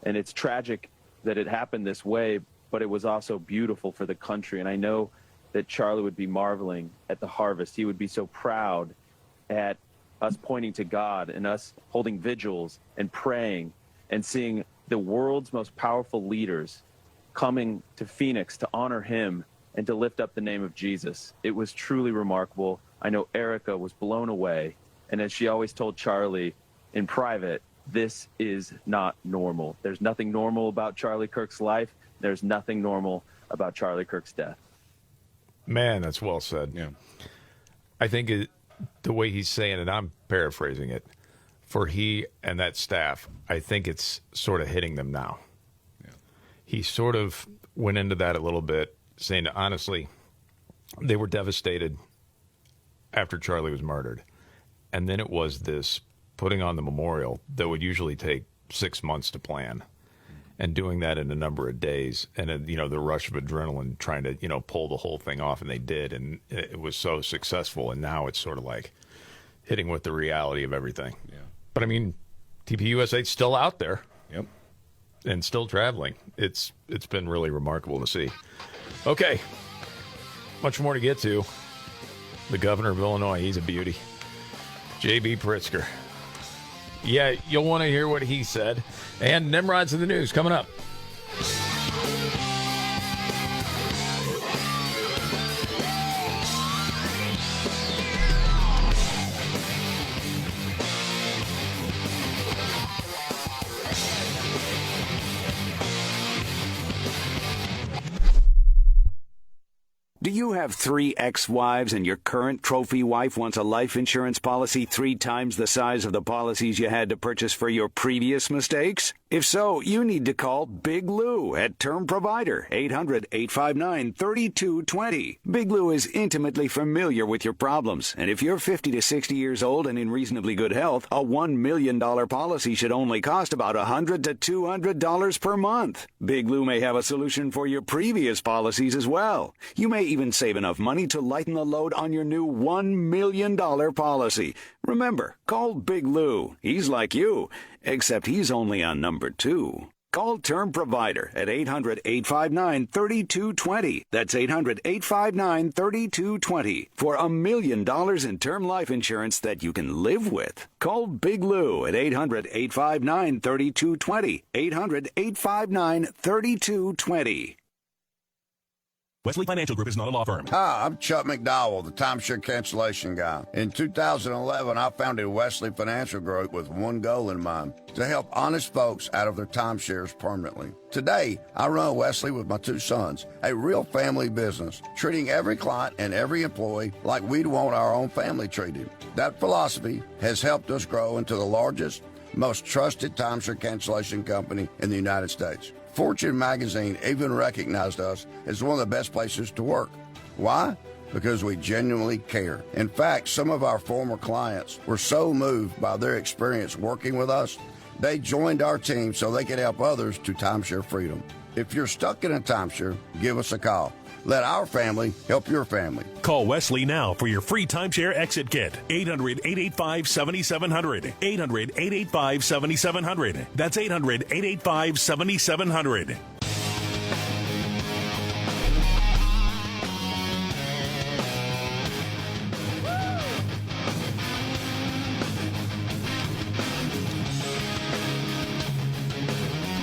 And it's tragic that it happened this way, but it was also beautiful for the country. And I know that Charlie would be marveling at the harvest. He would be so proud at us pointing to God and us holding vigils and praying and seeing the world's most powerful leaders coming to Phoenix to honor him and to lift up the name of Jesus. It was truly remarkable. I know Erica was blown away. And as she always told Charlie in private, this is not normal. There's nothing normal about Charlie Kirk's life. There's nothing normal about Charlie Kirk's death.
Man, that's well said.
Yeah.
I think the way he's saying it, I'm paraphrasing it, for he and that staff, I think it's sort of hitting them now. Yeah. He sort of went into that a little bit, saying that honestly, they were devastated after Charlie was murdered. And then it was this putting on the memorial that would usually take 6 months to plan. And doing that in a number of days, and the rush of adrenaline, trying to pull the whole thing off, and they did, and it was so successful. And now it's sort of like hitting with the reality of everything.
Yeah.
But I mean, TPUSA's still out there,
yep,
and still traveling. It's been really remarkable to see. Okay, much more to get to. The governor of Illinois, he's a beauty. J.B. Pritzker. Yeah, you'll want to hear what he said. And Nimrods in the news coming up.
Do you you have 3 ex-wives and your current trophy wife wants a life insurance policy 3 times the size of the policies you had to purchase for your previous mistakes? If so, you need to call Big Lou at Term Provider, 800-859-3220. Big Lou is intimately familiar with your problems, and if you're 50 to 60 years old and in reasonably good health, a $1 million policy should only cost about $100 to $200 per month. Big Lou may have a solution for your previous policies as well. You may even save enough money to lighten the load on your new $1 million policy. Remember, call Big Lou. He's like you, except he's only on number 2. Call Term Provider at 800-859-3220. That's 800-859-3220 for $1 million in term life insurance that you can live with. Call Big Lou at 800-859-3220. 800-859-3220.
Wesley Financial Group is not a law firm.
Hi, I'm Chuck McDowell, the timeshare cancellation guy. In 2011, I founded Wesley Financial Group with one goal in mind, to help honest folks out of their timeshares permanently. Today, I run Wesley with my 2 sons, a real family business, treating every client and every employee like we'd want our own family treated. That philosophy has helped us grow into the largest, most trusted timeshare cancellation company in the United States. Fortune magazine even recognized us as one of the best places to work. Why? Because we genuinely care. In fact, some of our former clients were so moved by their experience working with us, they joined our team so they could help others to timeshare freedom. If you're stuck in a timeshare, give us a call. Let our family help your family.
Call Wesley now for your free timeshare exit kit. 800-885-7700. 800-885-7700. That's 800-885-7700.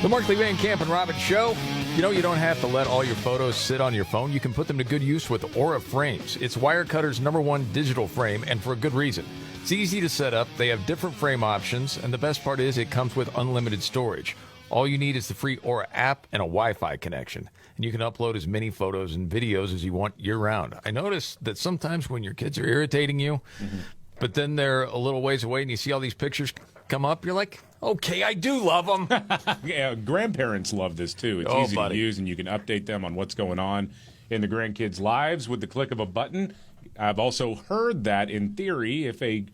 The Markley Van Camp and Robbins Show. You know, you don't have to let all your photos sit on your phone. You can put them to good use with Aura Frames. It's Wirecutter's #1 digital frame, and for a good reason. It's easy to set up. They have different frame options, and the best part is it comes with unlimited storage. All you need is the free Aura app and a Wi-Fi connection, and you can upload as many photos and videos as you want year-round. I notice that sometimes when your kids are irritating you, but then they're a little ways away and you see all these pictures come up, you're like, okay, I do love them.
Yeah, grandparents love this too. It's easy to use, and you can update them on what's going on in the grandkids' lives with the click of a button. I've also heard that in theory, if a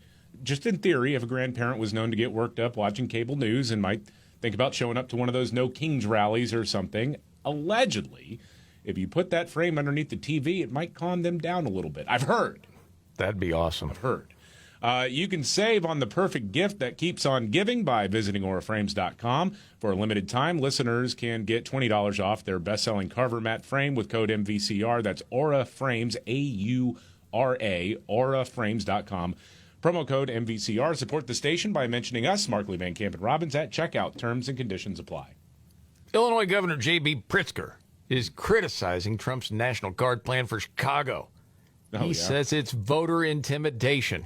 grandparent was known to get worked up watching cable news and might think about showing up to one of those No Kings rallies or something, allegedly, if you put that frame underneath the TV, it might calm them down a little bit. I've heard.
That'd be awesome.
I've heard. You can save on the perfect gift that keeps on giving by visiting auraframes.com. For a limited time, listeners can get $20 off their best-selling Carver mat frame with code MVCR. That's Aura Frames, A-U-R-A, auraframes.com. Promo code MVCR. Support the station by mentioning us, Markley, Van Camp, and Robbins at checkout. Terms and conditions apply.
Illinois Governor J.B. Pritzker is criticizing Trump's National Guard plan for Chicago. He says it's voter intimidation.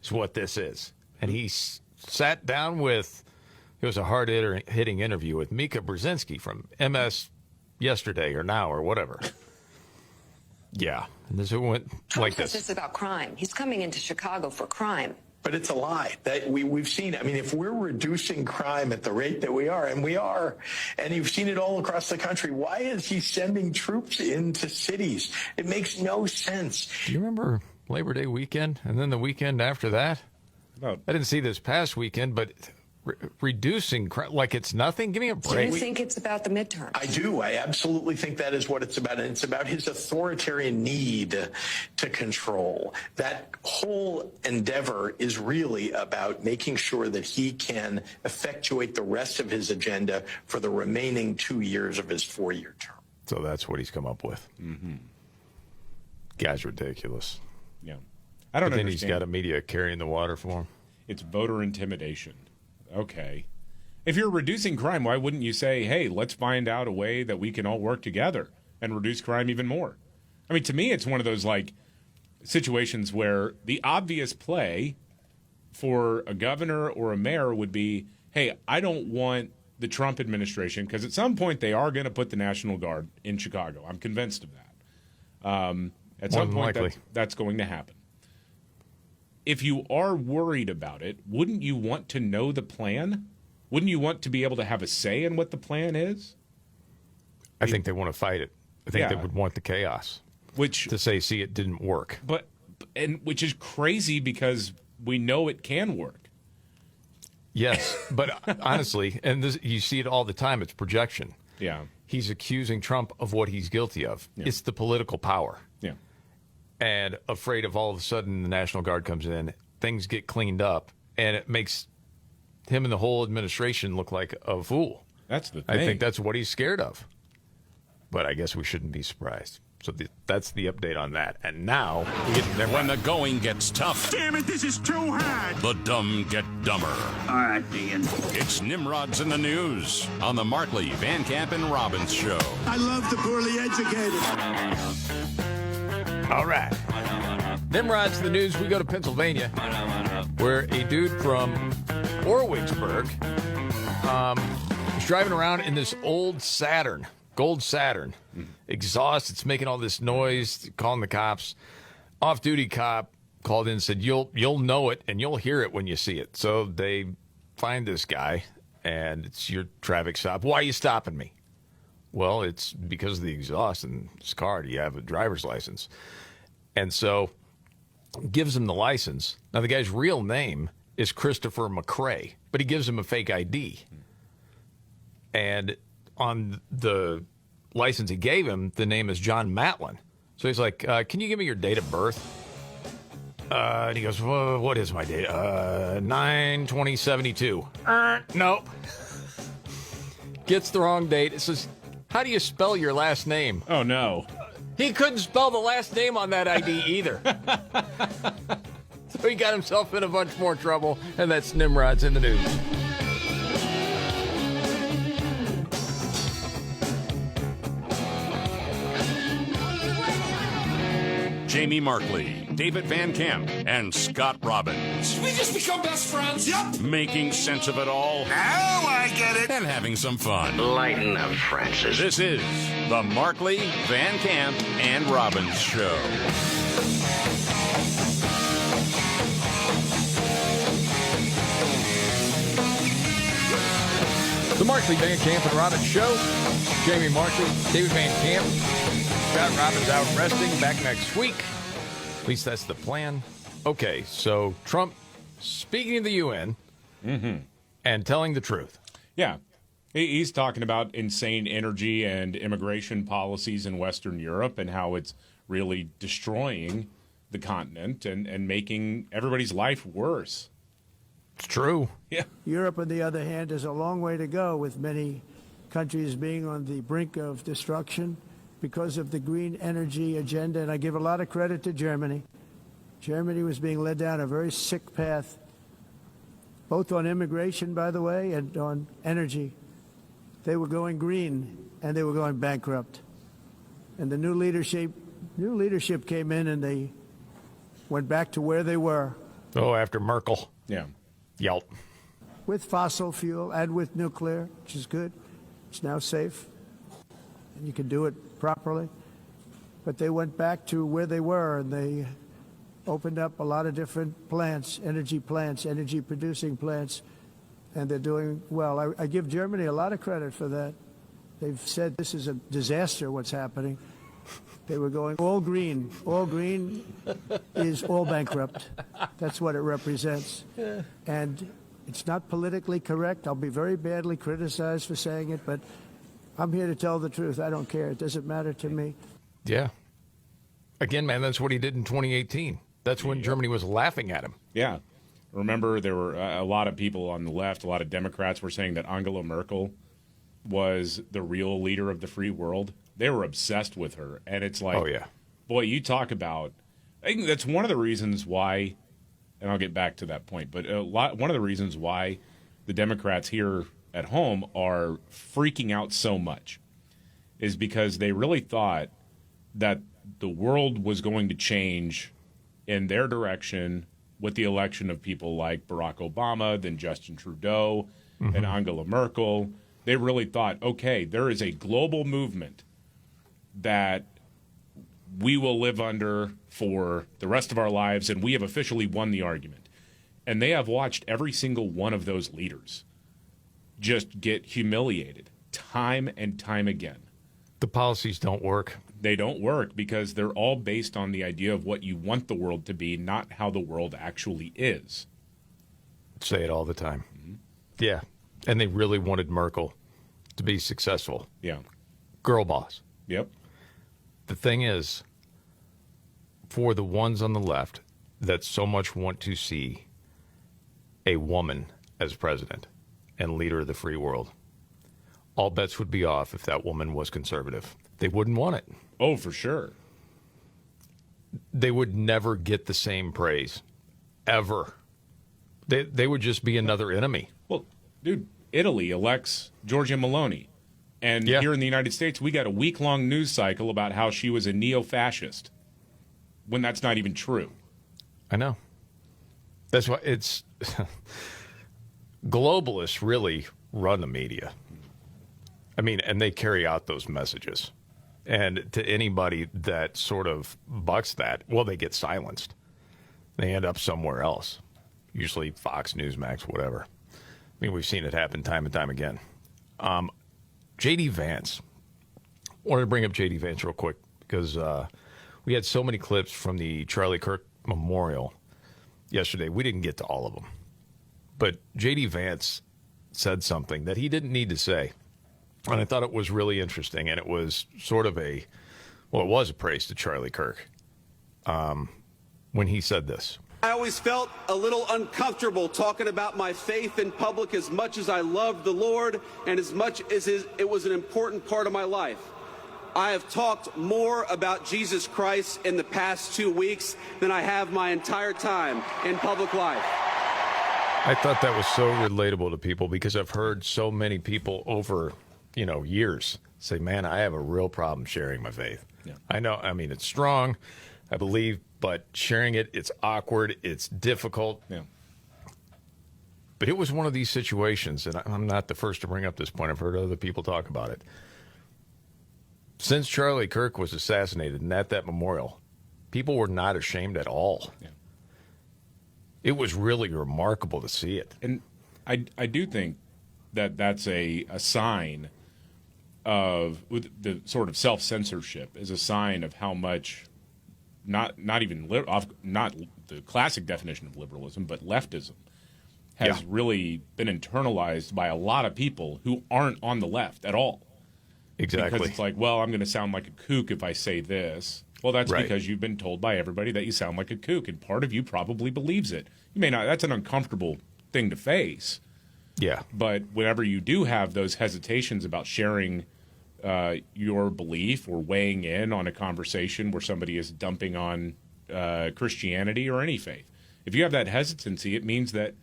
Is what this is. And he sat down with, it was a hard-hitting interview with Mika Brzezinski from MS Yesterday or Now or whatever. Yeah. And this went like this.
This is about crime. He's coming into Chicago for crime.
But it's a lie that we've seen. I mean, if we're reducing crime at the rate that we are, and we are, and you've seen it all across the country, why is he sending troops into cities? It makes no sense.
Do you remember Labor Day weekend and then the weekend after that? I didn't see this past weekend, but reducing crime like it's nothing? Give me a break.
Do you think it's about the midterm?
I do. I absolutely think that is what it's about. And it's about his authoritarian need to control. That whole endeavor is really about making sure that he can effectuate the rest of his agenda for the remaining 2 years of his 4-year term.
So that's what he's come up with. Mm-hmm. Guy's ridiculous.
Yeah. I don't
understand. Then he's got a media carrying the water for him.
It's voter intimidation. Okay. If you're reducing crime, why wouldn't you say, hey, let's find out a way that we can all work together and reduce crime even more? I mean, to me, it's one of those, like, situations where the obvious play for a governor or a mayor would be, hey, I don't want the Trump administration, because at some point they are going to put the National Guard in Chicago. I'm convinced of that. At some point, that's going to happen. If you are worried about it, wouldn't you want to know the plan? Wouldn't you want to be able to have a say in what the plan is?
I think they want to fight it. I think they would want the chaos. To say, see, it didn't work.
Which is crazy because we know it can work.
Yes, but honestly, and you see it all the time, it's projection.
Yeah.
He's accusing Trump of what he's guilty of. Yeah. It's the political power.
Yeah.
And afraid of all of a sudden the National Guard comes in, things get cleaned up, and it makes him and the whole administration look like a fool.
That's the thing.
I think that's what he's scared of. But I guess we shouldn't be surprised. So that's the update on that. And now we get to Nimrods.
When the going gets tough.
Damn it, this is too hard.
The dumb get dumber.
All right, Ian.
It's Nimrods in the News on the Markley, Van Camp, and Robbins Show.
I love the poorly educated.
All right. Nimrods in the News. We go to Pennsylvania, where a dude from Orwigsburg is driving around in this old Saturn. Gold Saturn. Exhaust. It's making all this noise. Calling the cops. Off-duty cop called in and said, you'll know it and you'll hear it when you see it. So they find this guy, and it's your traffic stop. Why are you stopping me? Well, it's because of the exhaust in his car. Do you have a driver's license? And so gives him the license. Now, the guy's real name is Christopher McCrae, but he gives him a fake ID. And on the license he gave him, the name is John Matlin. So he's like, can you give me your date of birth? And he goes, well, what is my date? 9/20/72. Nope. Gets the wrong date. It says, how do you spell your last name?
Oh, no.
He couldn't spell the last name on that ID either. So he got himself in a bunch more trouble, and that's Nimrods in the News.
Jamie Markley, David Van Camp, and Scott Robbins.
We just become best friends. Yep.
Making sense of it all.
Now I get it.
And having some fun.
Lighten up, Francis.
This is the Markley, Van Camp, and Robbins Show.
The Markley, Van Camp, and Robbins Show. Jamie Markley, David Van Camp. Scott Robbins out resting, back next week. At least that's the plan. Okay, so Trump speaking to the UN and telling the truth.
Yeah. He's talking about insane energy and immigration policies in Western Europe and how it's really destroying the continent and making everybody's life worse.
It's true.
Yeah.
Europe, on the other hand, has a long way to go, with many countries being on the brink of destruction because of the green energy agenda. And I give a lot of credit to Germany. Germany was being led down a very sick path, both on immigration, by the way, and on energy. They were going green, and they were going bankrupt. And the new leadership came in, and they went back to where they were.
Oh, after Merkel.
Yeah.
Yelp.
With fossil fuel and with nuclear, which is good. It's now safe, and you can do it properly. But they went back to where they were, and they opened up a lot of different plants, energy-producing plants, and they're doing well. I give Germany a lot of credit for that. They've said this is a disaster, what's happening. They were going all green. All green is all bankrupt. That's what it represents. And it's not politically correct. I'll be very badly criticized for saying it, but I'm here to tell the truth. I don't care. It doesn't matter to me.
Yeah. Again, man, that's what he did in 2018. That's when Germany was laughing at him.
Yeah. Remember, there were a lot of people on the left, a lot of Democrats were saying that Angela Merkel was the real leader of the free world. They were obsessed with her. And it's like,
oh, yeah.
Boy, you talk about, I think that's one of the reasons why, and I'll get back to that point, but one of the reasons why the Democrats here at home are freaking out so much is because they really thought that the world was going to change in their direction with the election of people like Barack Obama, then Justin Trudeau, and Angela Merkel. They really thought, okay, there is a global movement that we will live under for the rest of our lives, and we have officially won the argument. And they have watched every single one of those leaders just get humiliated time and time again.
The policies don't work.
They don't work because they're all based on the idea of what you want the world to be, not how the world actually is.
Say it all the time. Mm-hmm. Yeah. And they really wanted Merkel to be successful.
Yeah.
Girl boss.
Yep.
The thing is, for the ones on the left that so much want to see a woman as president and leader of the free world, all bets would be off if that woman was conservative. They wouldn't want it.
Oh, for sure.
They would never get the same praise, ever. They would just be another enemy.
Well, dude, Italy elects Giorgia Meloni. And here in the United States, we got a week-long news cycle about how she was a neo-fascist, when that's not even true.
I know. That's why it's... globalists really run the media. I mean, and they carry out those messages. And to anybody that sort of bucks that, well, they get silenced. They end up somewhere else. Usually Fox, Newsmax, whatever. I mean, we've seen it happen time and time again. J.D. Vance. I wanted to bring up J.D. Vance real quick because we had so many clips from the Charlie Kirk Memorial yesterday. We didn't get to all of them. But J.D. Vance said something that he didn't need to say. And I thought it was really interesting. And it was sort of it was a praise to Charlie Kirk when he said this.
I always felt a little uncomfortable talking about my faith in public as much as I loved the Lord and as much as it was an important part of my life. I have talked more about Jesus Christ in the past 2 weeks than I have my entire time in public life.
I thought that was so relatable to people because I've heard so many people over, years say, man, I have a real problem sharing my faith. Yeah. I know, I mean, it's strong, I believe, but sharing it, it's awkward, it's difficult.
Yeah.
But it was one of these situations, and I'm not the first to bring up this point. I've heard other people talk about it. Since Charlie Kirk was assassinated and at that memorial, people were not ashamed at all. Yeah. It was really remarkable to see it.
And I do think that that's a sign of the sort of self-censorship is a sign of how much not the classic definition of liberalism, but leftism has really been internalized by a lot of people who aren't on the left at all.
Exactly.
Because it's like, well, I'm going to sound like a kook if I say this. Well, that's
right.
Because you've been told by everybody that you sound like a kook, and part of you probably believes it. You may not. That's an uncomfortable thing to face.
Yeah.
But whenever you do have those hesitations about sharing your belief or weighing in on a conversation where somebody is dumping on Christianity or any faith, if you have that hesitancy, it means that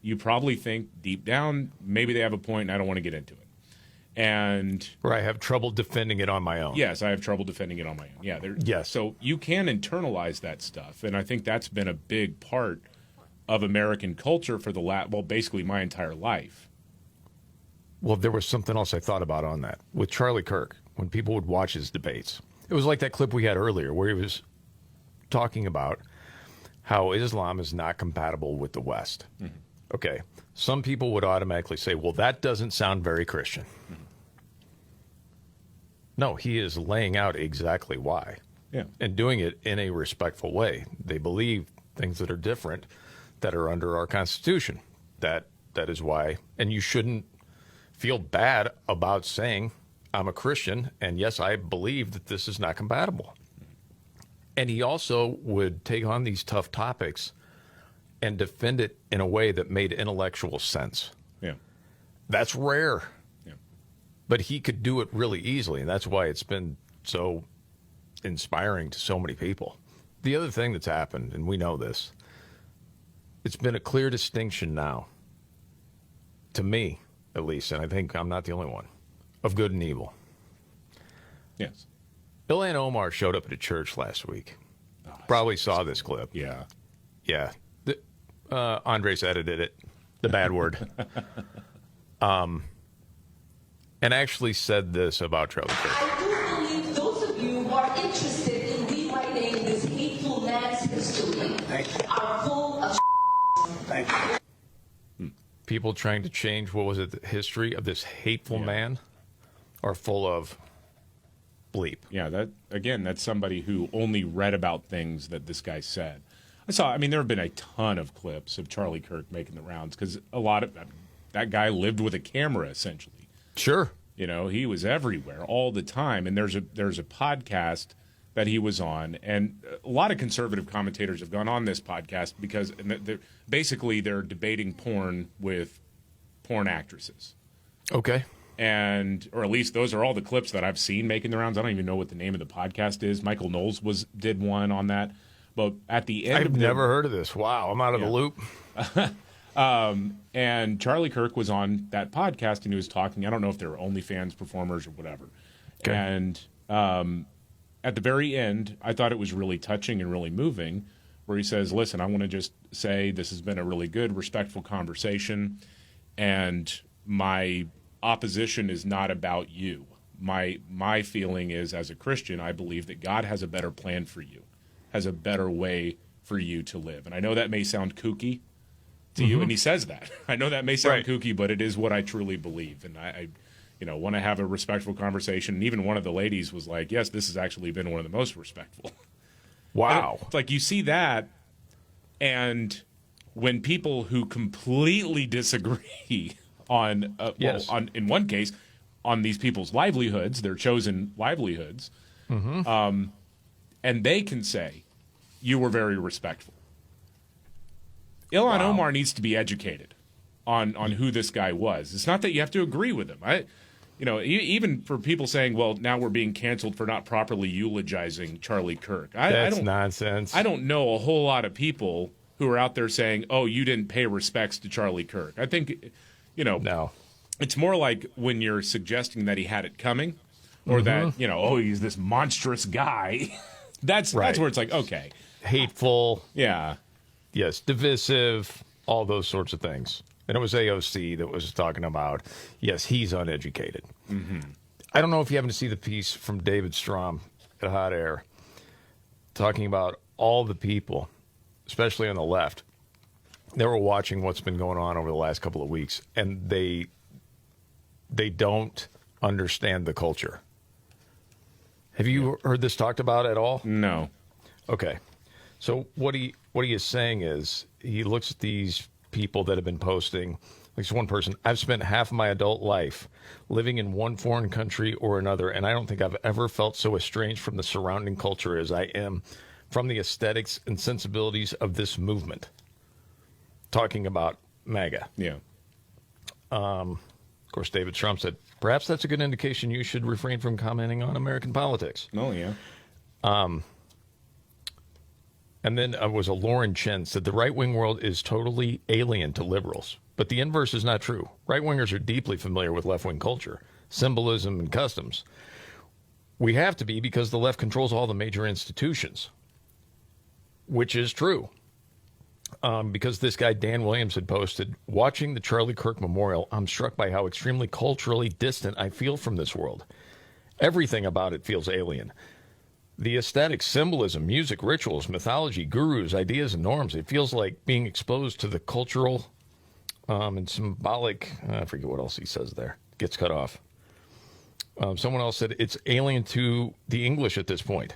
you probably think deep down, maybe they have a point and I don't want to get into it. Or
I have trouble defending it on my own.
Yes, I have trouble defending it on my own. Yeah.
Yes.
So you can internalize that stuff. And I think that's been a big part of American culture for basically my entire life.
Well, there was something else I thought about on that. With Charlie Kirk, when people would watch his debates, it was like that clip we had earlier where he was talking about how Islam is not compatible with the West. Mm-hmm. Okay. Some people would automatically say, well, that doesn't sound very Christian. Mm-hmm. No, he is laying out exactly why.
Yeah.
And doing it in a respectful way. They believe things that are different that are under our Constitution. That is why. And you shouldn't feel bad about saying, I'm a Christian, and yes, I believe that this is not compatible. And he also would take on these tough topics and defend it in a way that made intellectual sense.
Yeah.
That's rare.
Yeah.
But he could do it really easily, and that's why it's been so inspiring to so many people. The other thing that's happened, and we know this, it's been a clear distinction now, to me at least, and I think I'm not the only one, of good and evil.
Yes.
Ilhan Omar showed up at a church last week. Probably saw this clip.
Yeah.
Yeah. Andres edited it, the bad word. And actually said this about Charlie Kirk.
I do believe those of you who are interested in
are full of Thank you.
People trying to change, what was it, the history of this hateful man are full of bleep.
Yeah, that's somebody who only read about things that this guy said. There have been a ton of clips of Charlie Kirk making the rounds because that guy lived with a camera essentially.
Sure.
He was everywhere all the time. And there's a podcast that he was on, and a lot of conservative commentators have gone on this podcast because they're debating porn with porn actresses.
Okay.
Or at least those are all the clips that I've seen making the rounds. I don't even know what the name of the podcast is. Michael Knowles did one on that. But at the end,
I've never heard of this. Wow, I'm out of the loop.
And Charlie Kirk was on that podcast, and he was talking. I don't know if they were OnlyFans performers or whatever.
Okay.
And at the very end, I thought it was really touching and really moving, where he says, "Listen, I want to just say this has been a really good, respectful conversation, and my opposition is not about you. My feeling is, as a Christian, I believe that God has a better plan for you, has a better way for you to live. And I know that may sound kooky to you," and he says that. I know that may sound kooky, but it is what I truly believe. And I want to have a respectful conversation. And even one of the ladies was like, yes, this has actually been one of the most respectful.
Wow.
It's like you see that, and when people who completely disagree on in one case, on these people's livelihoods, their chosen livelihoods, and they can say, you were very respectful. Ilhan Omar needs to be educated on who this guy was. It's not that you have to agree with him. Even for people saying, well, now we're being canceled for not properly eulogizing Charlie Kirk.
That's nonsense.
I don't know a whole lot of people who are out there saying, oh, you didn't pay respects to Charlie Kirk. I think,
no.
It's more like when you're suggesting that he had it coming, or that, he's this monstrous guy. That's where it's like, okay.
Hateful.
Yeah.
Yes, divisive, all those sorts of things. And it was AOC that was talking about, yes, he's uneducated.
Mm-hmm.
I don't know if you happen to see the piece from David Strom at Hot Air talking about all the people, especially on the left, that were watching what's been going on over the last couple of weeks, and they don't understand the culture. Have you heard this talked about at all?
No.
Okay. So what he is saying is he looks at these people that have been posting, like this one person, I've spent half of my adult life living in one foreign country or another, and I don't think I've ever felt so estranged from the surrounding culture as I am from the aesthetics and sensibilities of this movement. Talking about MAGA.
Yeah.
Of course, David Trump said, perhaps that's a good indication you should refrain from commenting on American politics.
Oh, yeah.
And then was a Lauren Chen said, the right-wing world is totally alien to liberals. But the inverse is not true. Right-wingers are deeply familiar with left-wing culture, symbolism, and customs. We have to be because the left controls all the major institutions, which is true. Because this guy, Dan Williams, had posted, watching the Charlie Kirk Memorial, I'm struck by how extremely culturally distant I feel from this world. Everything about it feels alien. The aesthetic, symbolism, music, rituals, mythology, gurus, ideas, and norms. It feels like being exposed to the cultural and symbolic, I forget what else he says there. Gets cut off. Someone else said it's alien to the English at this point.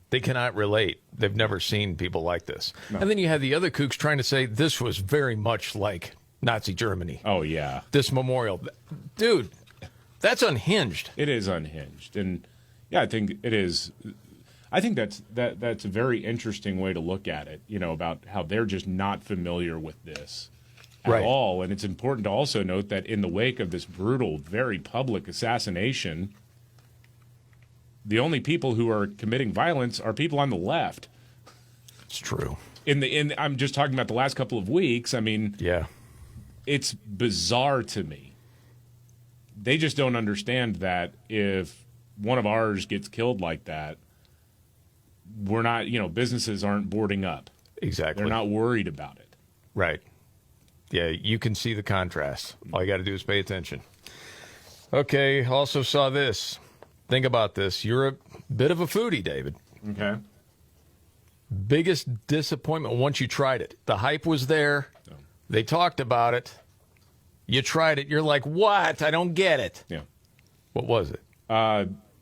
They cannot relate. They've never seen people like this. No. And then you had the other kooks trying to say this was very much like Nazi Germany.
Oh, yeah.
This memorial. Dude, that's unhinged.
It is unhinged. And, yeah, I think it is. I think that's a very interesting way to look at it, about how they're just not familiar with this at all. And it's important to also note that in the wake of this brutal, very public assassination, the only people who are committing violence are people on the left.
It's true.
I'm just talking about the last couple of weeks. I mean,
yeah, it's
bizarre to me. They just don't understand that if one of ours gets killed like that, we're not, businesses aren't boarding up.
Exactly.
They're not worried about it.
Right. Yeah, you can see the contrast. All you got to do is pay attention. Okay, also saw this. Think about this. You're a bit of a foodie, David.
Okay.
Biggest disappointment once you tried it. The hype was there. They talked about it. You tried it. You're like, what? I don't get it.
Yeah.
What was it?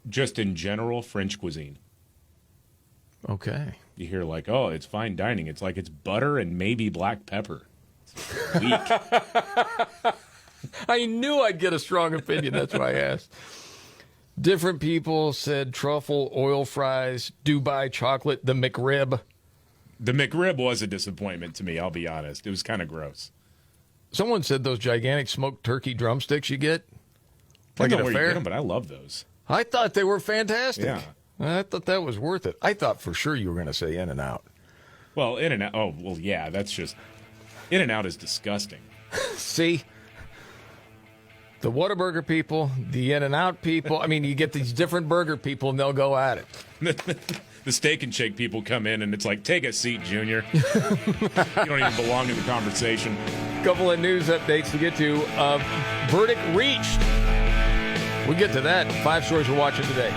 Just in general, French cuisine.
Okay.
You hear like, oh, it's fine dining. It's like it's butter and maybe black pepper. It's weak.
I knew I'd get a strong opinion. That's why I asked. Different people said truffle, oil fries, Dubai chocolate, the McRib.
The McRib was a disappointment to me, I'll be honest. It was kind of gross.
Someone said those gigantic smoked turkey drumsticks you get.
Like at a fair, but I love those.
I thought they were fantastic.
Yeah.
I thought that was worth it. I thought for sure you were going to say In-N-Out.
Well, In-N-Out. Oh, well, yeah, that's just. In-N-Out is disgusting.
See? The Whataburger people, the In-N-Out people. I mean, you get these different burger people, and they'll go at it.
The Steak and Shake people come in, and it's like, take a seat, Junior. You don't even belong in the conversation.
Couple of news updates to get to. Verdict reached. We'll get to that. 5 stories we're watching today.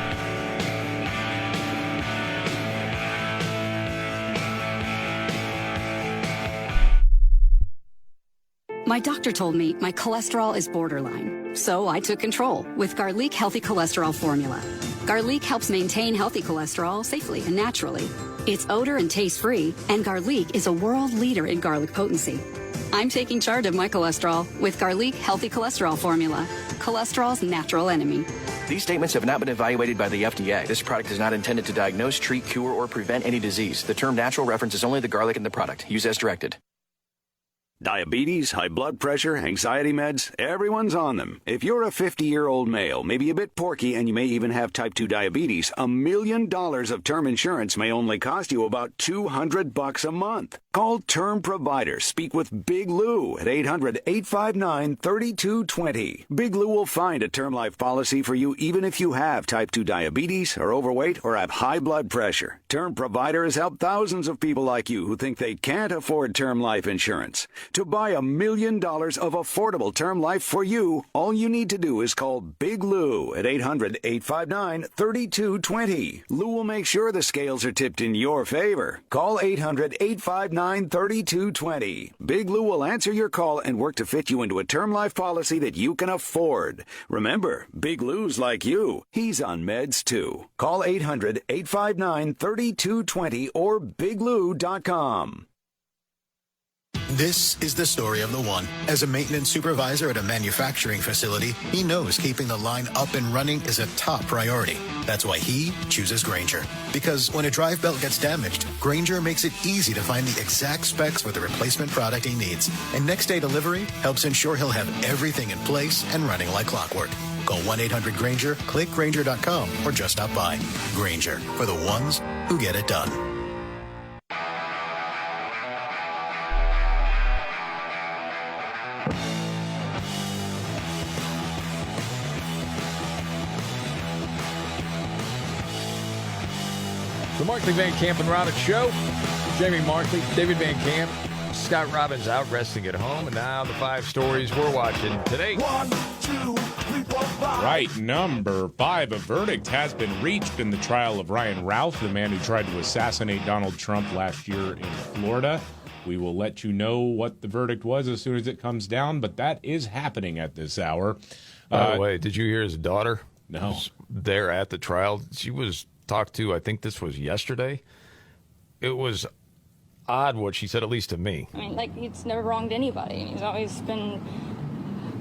My doctor told me my cholesterol is borderline, so I took control with Garlic Healthy Cholesterol Formula. Garlic helps maintain healthy cholesterol safely and naturally. It's odor and taste-free, and Garlic is a world leader in garlic potency. I'm taking charge of my cholesterol with Garlic Healthy Cholesterol Formula, cholesterol's natural enemy.
These statements have not been evaluated by the FDA. This product is not intended to diagnose, treat, cure, or prevent any disease. The term natural references only the garlic in the product. Use as directed.
Diabetes, high blood pressure, anxiety meds, everyone's on them. If you're a 50-year-old male, maybe a bit porky, and you may even have type 2 diabetes, $1 million of term insurance may only cost you about $200 a month. Call Term Provider. Speak with Big Lou at 800-859-3220. Big Lou will find a term life policy for you even if you have type 2 diabetes, are overweight, or have high blood pressure. Term Provider has helped thousands of people like you who think they can't afford term life insurance. To buy $1 million of affordable term life for you, all you need to do is call Big Lou at 800-859-3220. Lou will make sure the scales are tipped in your favor. Call 800-859-3220. Big Lou will answer your call and work to fit you into a term life policy that you can afford. Remember, Big Lou's like you. He's on meds too. Call 800-859-3220 or biglou.com.
This is the story of the one. As a maintenance supervisor at a manufacturing facility, he knows keeping the line up and running is a top priority. That's why he chooses Grainger. Because when a drive belt gets damaged, Grainger makes it easy to find the exact specs for the replacement product he needs. And next day delivery helps ensure he'll have everything in place and running like clockwork. Call 1-800-GRAINGER, click Grainger.com, or just stop by. Grainger, for the ones who get it done.
The Markley, Van Camp, and Robbins Show. Jamie Markley, David Van Camp, Scott Robbins out resting at home. And now the 5 stories we're watching today.
1, 2, 3, 4, 5.
Right, number 5. A verdict has been reached in the trial of Ryan Routh, the man who tried to assassinate Donald Trump last year in Florida. We will let you know what the verdict was as soon as it comes down, but that is happening at this hour.
By the way, did you hear his daughter?
No.
Was there at the trial. She was talked to, I think this was yesterday. It was odd what she said, at least to me.
I mean, like, he's never wronged anybody, and he's always been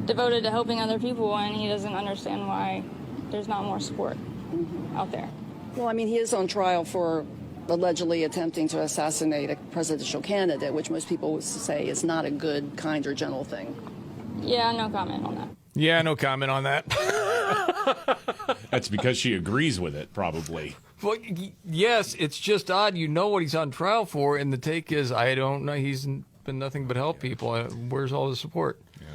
devoted to helping other people, and he doesn't understand why there's not more support out there.
Well, I mean, he is on trial for allegedly attempting to assassinate a presidential candidate, which most people would say is not a good, kind, or gentle thing.
Yeah, no comment on that.
Yeah, no comment on that.
That's because she agrees with it, probably.
Well, yes, it's just odd. You know what he's on trial for, and the take is, I don't know. He's been nothing but help people. Where's all the support?
Yeah.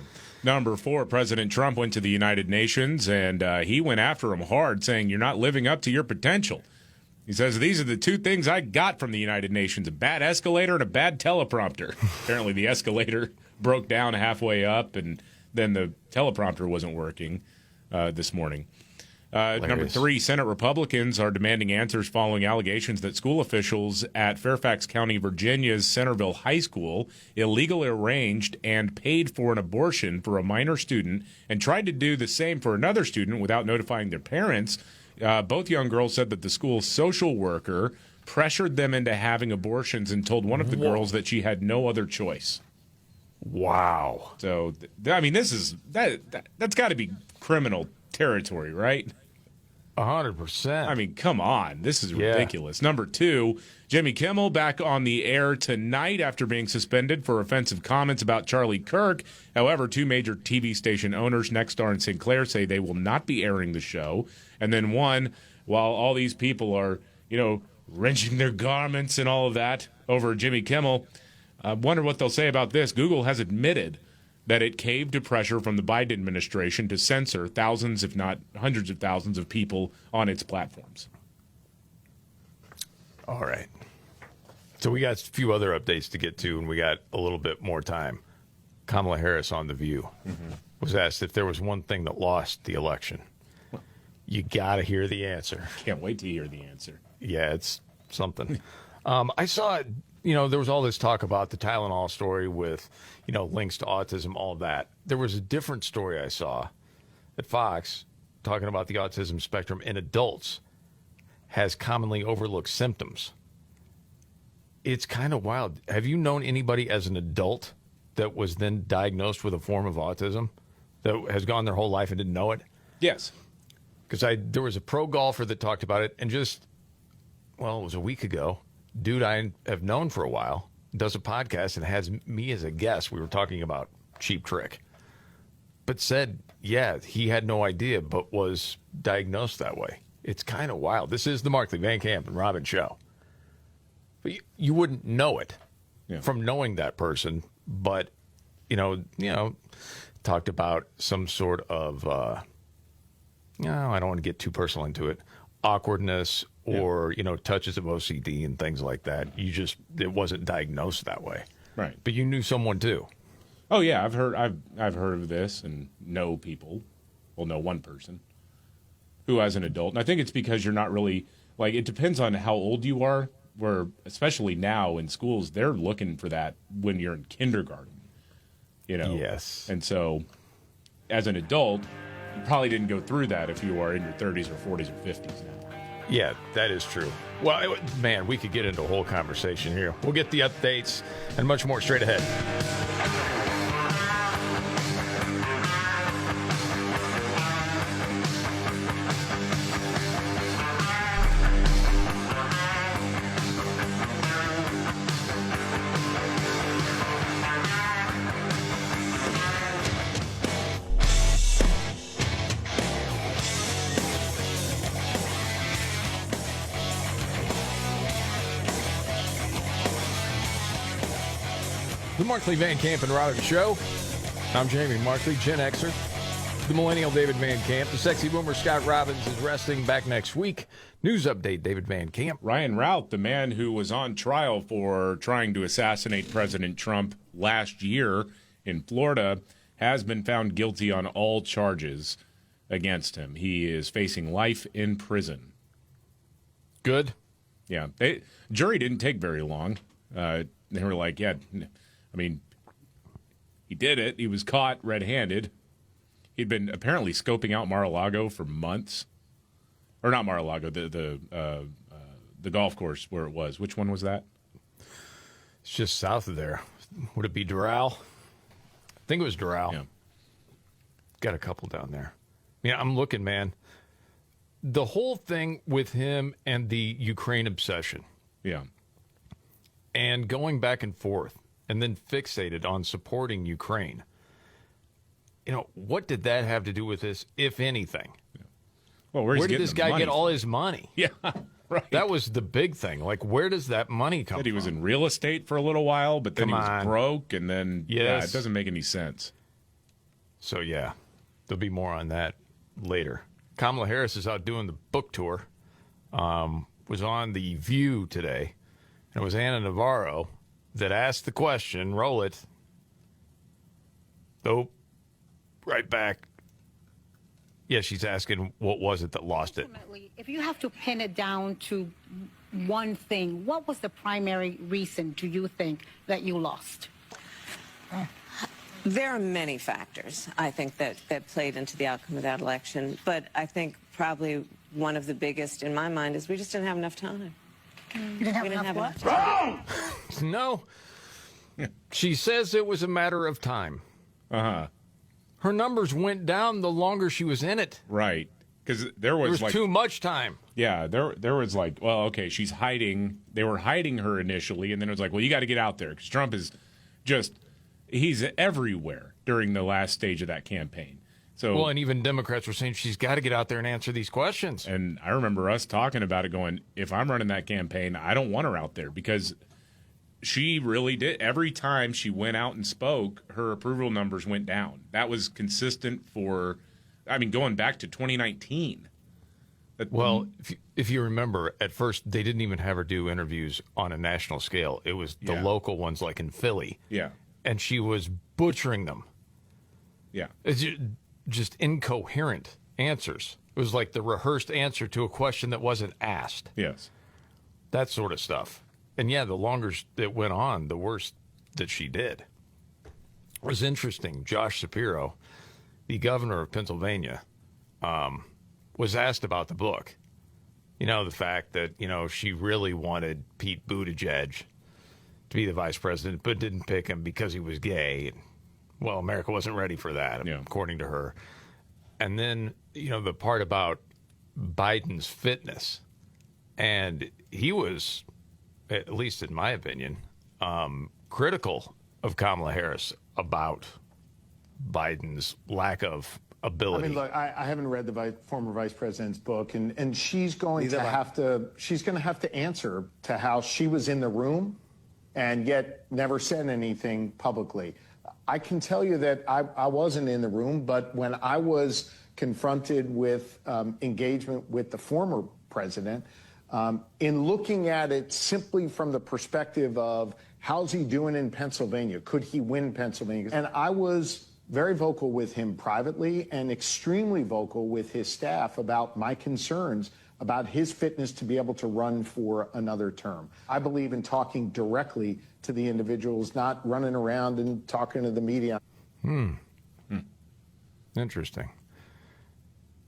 Number 4, President Trump went to the United Nations, and he went after him hard, saying, you're not living up to your potential. He says, these are the 2 things I got from the United Nations, a bad escalator and a bad teleprompter. Apparently the escalator broke down halfway up, and then the teleprompter wasn't working this morning. Number 3, Senate Republicans are demanding answers following allegations that school officials at Fairfax County, Virginia's Centerville High School illegally arranged and paid for an abortion for a minor student and tried to do the same for another student without notifying their parents. Both young girls said that the school's social worker pressured them into having abortions and told one of the girls that she had no other choice.
Wow.
So, I mean, that's got to be criminal territory, right?
100%.
I mean, come on. This is ridiculous. Number 2, Jimmy Kimmel back on the air tonight after being suspended for offensive comments about Charlie Kirk. However, 2 major TV station owners, Nexstar and Sinclair, say they will not be airing the show. And then one, while all these people are, wrenching their garments and all of that over Jimmy Kimmel, I wonder what they'll say about this. Google has admitted that it caved to pressure from the Biden administration to censor thousands, if not hundreds of thousands of people on its platforms.
All right. So we got a few other updates to get to, and we got a little bit more time. Kamala Harris on The View was asked if there was one thing that lost the election. You got to hear the answer.
Can't wait to hear the answer.
Yeah, it's something. I saw, there was all this talk about the Tylenol story with, links to autism, all that. There was a different story I saw at Fox talking about the autism spectrum in adults has commonly overlooked symptoms. It's kind of wild. Have you known anybody as an adult that was then diagnosed with a form of autism that has gone their whole life and didn't know it?
Yes.
Because there was a pro golfer that talked about it, and it was a week ago. Dude I have known for a while does a podcast and has me as a guest. We were talking about Cheap Trick, but said, he had no idea, but was diagnosed that way. It's kind of wild. This is the Markley, Van Camp, and Robin show. But you wouldn't know it from knowing that person, but, talked about some sort of, I don't want to get too personal into it, awkwardness or, touches of OCD and things like that. It wasn't diagnosed that way.
Right.
But you knew someone too.
Oh yeah, I've heard of this and know people. Well, know one person who as an adult. And I think it's because you're not really it depends on how old you are, where especially now in schools, they're looking for that when you're in kindergarten.
Yes.
And so as an adult, you probably didn't go through that if you are in your 30s or 40s or 50s now.
Yeah, that is true. Well, man, we could get into a whole conversation here. We'll get the updates and much more straight ahead. The Markley, Van Camp, and Robin Show. I'm Jamie Markley, Gen Xer. The millennial David Van Camp. The sexy boomer Scott Robbins is resting, back next week. News update, David Van Camp.
Ryan Routh, the man who was on trial for trying to assassinate President Trump last year in Florida, has been found guilty on all charges against him. He is facing life in prison.
Good.
Yeah. Jury didn't take very long. They were like, he did it. He was caught red-handed. He'd been apparently scoping out Mar-a-Lago for months. Or not Mar-a-Lago, the golf course where it was. Which one was that?
It's just south of there. Would it be Doral? I think it was Doral.
Yeah.
Got a couple down there. Yeah, I'm looking, man. The whole thing with him and the Ukraine obsession.
Yeah.
And going back and forth and then fixated on supporting Ukraine. What did that have to do with this, if anything?
Yeah. Well,
where did this guy get all his money?
Yeah, right.
That was the big thing. Where does that money come from?
He was in real estate for a little while, but then he was broke, and then it doesn't make any sense.
So, there'll be more on that later. Kamala Harris is out doing the book tour. Was on The View today, and it was Anna Navarro that asked the question, roll it. Nope. Right back. she's asking what was it that lost it.
Ultimately, if you have to pin it down to one thing, what was the primary reason, do you think, that you lost?
There are many factors, I think, that played into the outcome of that election. But I think probably one of the biggest in my mind is we just didn't have enough time.
You didn't have enough what?
time.
No. She says it was a matter of time.
Uh-huh.
Her numbers went down the longer she was in it.
Right. Because there was like
too much time.
Yeah, there was like, well, okay, she's hiding. They were hiding her initially, and then it was like, well, you got to get out there because Trump is just, he's everywhere during the last stage of that campaign. So,
well, and even Democrats were saying she's got to get out there and answer these questions.
And I remember us talking about it going, if I'm running that campaign, I don't want her out there because she really did. Every time she went out and spoke, her approval numbers went down. That was consistent for, I mean, going back to 2019.
Well, if you remember, at first they didn't even have her do interviews on a national scale. It was the local ones like in Philly.
Yeah.
And she was butchering them.
Yeah.
It's just incoherent answers. It was like the rehearsed answer to a question that wasn't asked.
Yes.
That sort of stuff. And yeah, the longer it went on, the worse that she did. It was interesting. Josh Shapiro, the governor of Pennsylvania, was asked about the book. You know, the fact that, you know, she really wanted Pete Buttigieg to be the vice president, but didn't pick him because he was gay. Well, America wasn't ready for that, according to her. And then, you know, the part about Biden's fitness. And he was, at least in my opinion, critical of Kamala Harris about Biden's lack of ability.
I mean, look, I haven't read the former vice president's book, and she's going to have to answer to how she was in the room and yet never said anything publicly. I can tell you that I wasn't in the room, but when I was confronted with engagement with the former president, in looking at it simply from the perspective of how's he doing in Pennsylvania, could he win Pennsylvania? And I was very vocal with him privately and extremely vocal with his staff about my concerns about his fitness to be able to run for another term. I believe in talking directly to the individuals, not running around and talking to the media.
Interesting.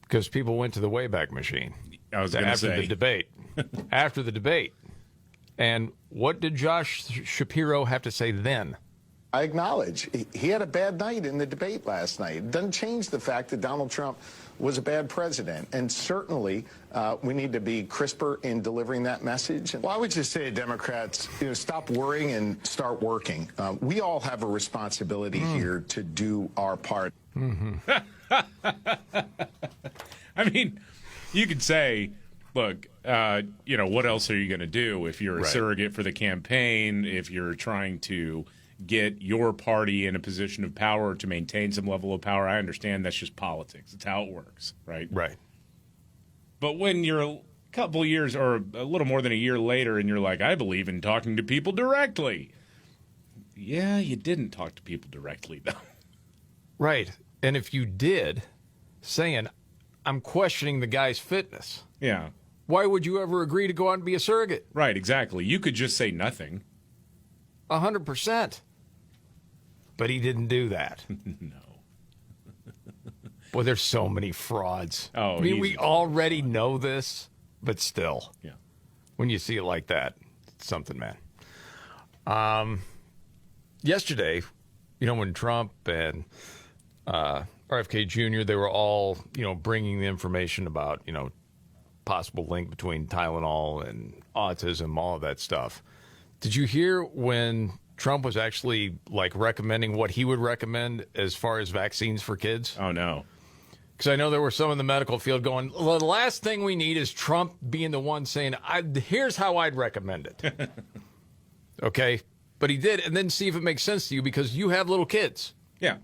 Because people went to the Wayback Machine.
I was going to say.
After the debate. After the debate. And what did Josh Shapiro have to say then?
I acknowledge he had a bad night in the debate last night. It doesn't change the fact that Donald Trump was a bad president. And certainly we need to be crisper in delivering that message. Well, I would just say to Democrats, stop worrying and start working. We all have a responsibility here to do our part.
I mean, you could say, look, what else are you going to do if you're a surrogate for the campaign, if you're trying to get your party in a position of power to maintain some level of power? I understand that's just politics. It's how it works, right?
Right.
But when you're a couple of years or a little more than a year later and you're like, I believe in talking to people directly. Yeah, you didn't talk to people directly, though.
Right. And if you did, saying, I'm questioning the guy's fitness.
Yeah.
Why would you ever agree to go out and be a surrogate?
Right, exactly. You could just say nothing.
100%. But he didn't do that.
No.
Boy, there's so many frauds.
Oh,
I mean, we already know this, but still.
Yeah.
When you see it like that, it's something, man. Yesterday, when Trump and RFK Jr., they were all, bringing the information about, possible link between Tylenol and autism, all of that stuff. Did you hear when Trump was actually recommending what he would recommend as far as vaccines for kids?
Oh, no.
Because I know there were some in the medical field going, well, the last thing we need is Trump being the one saying, here's how I'd recommend it. Okay? But he did, and then see if it makes sense to you because you have little kids.
Yeah.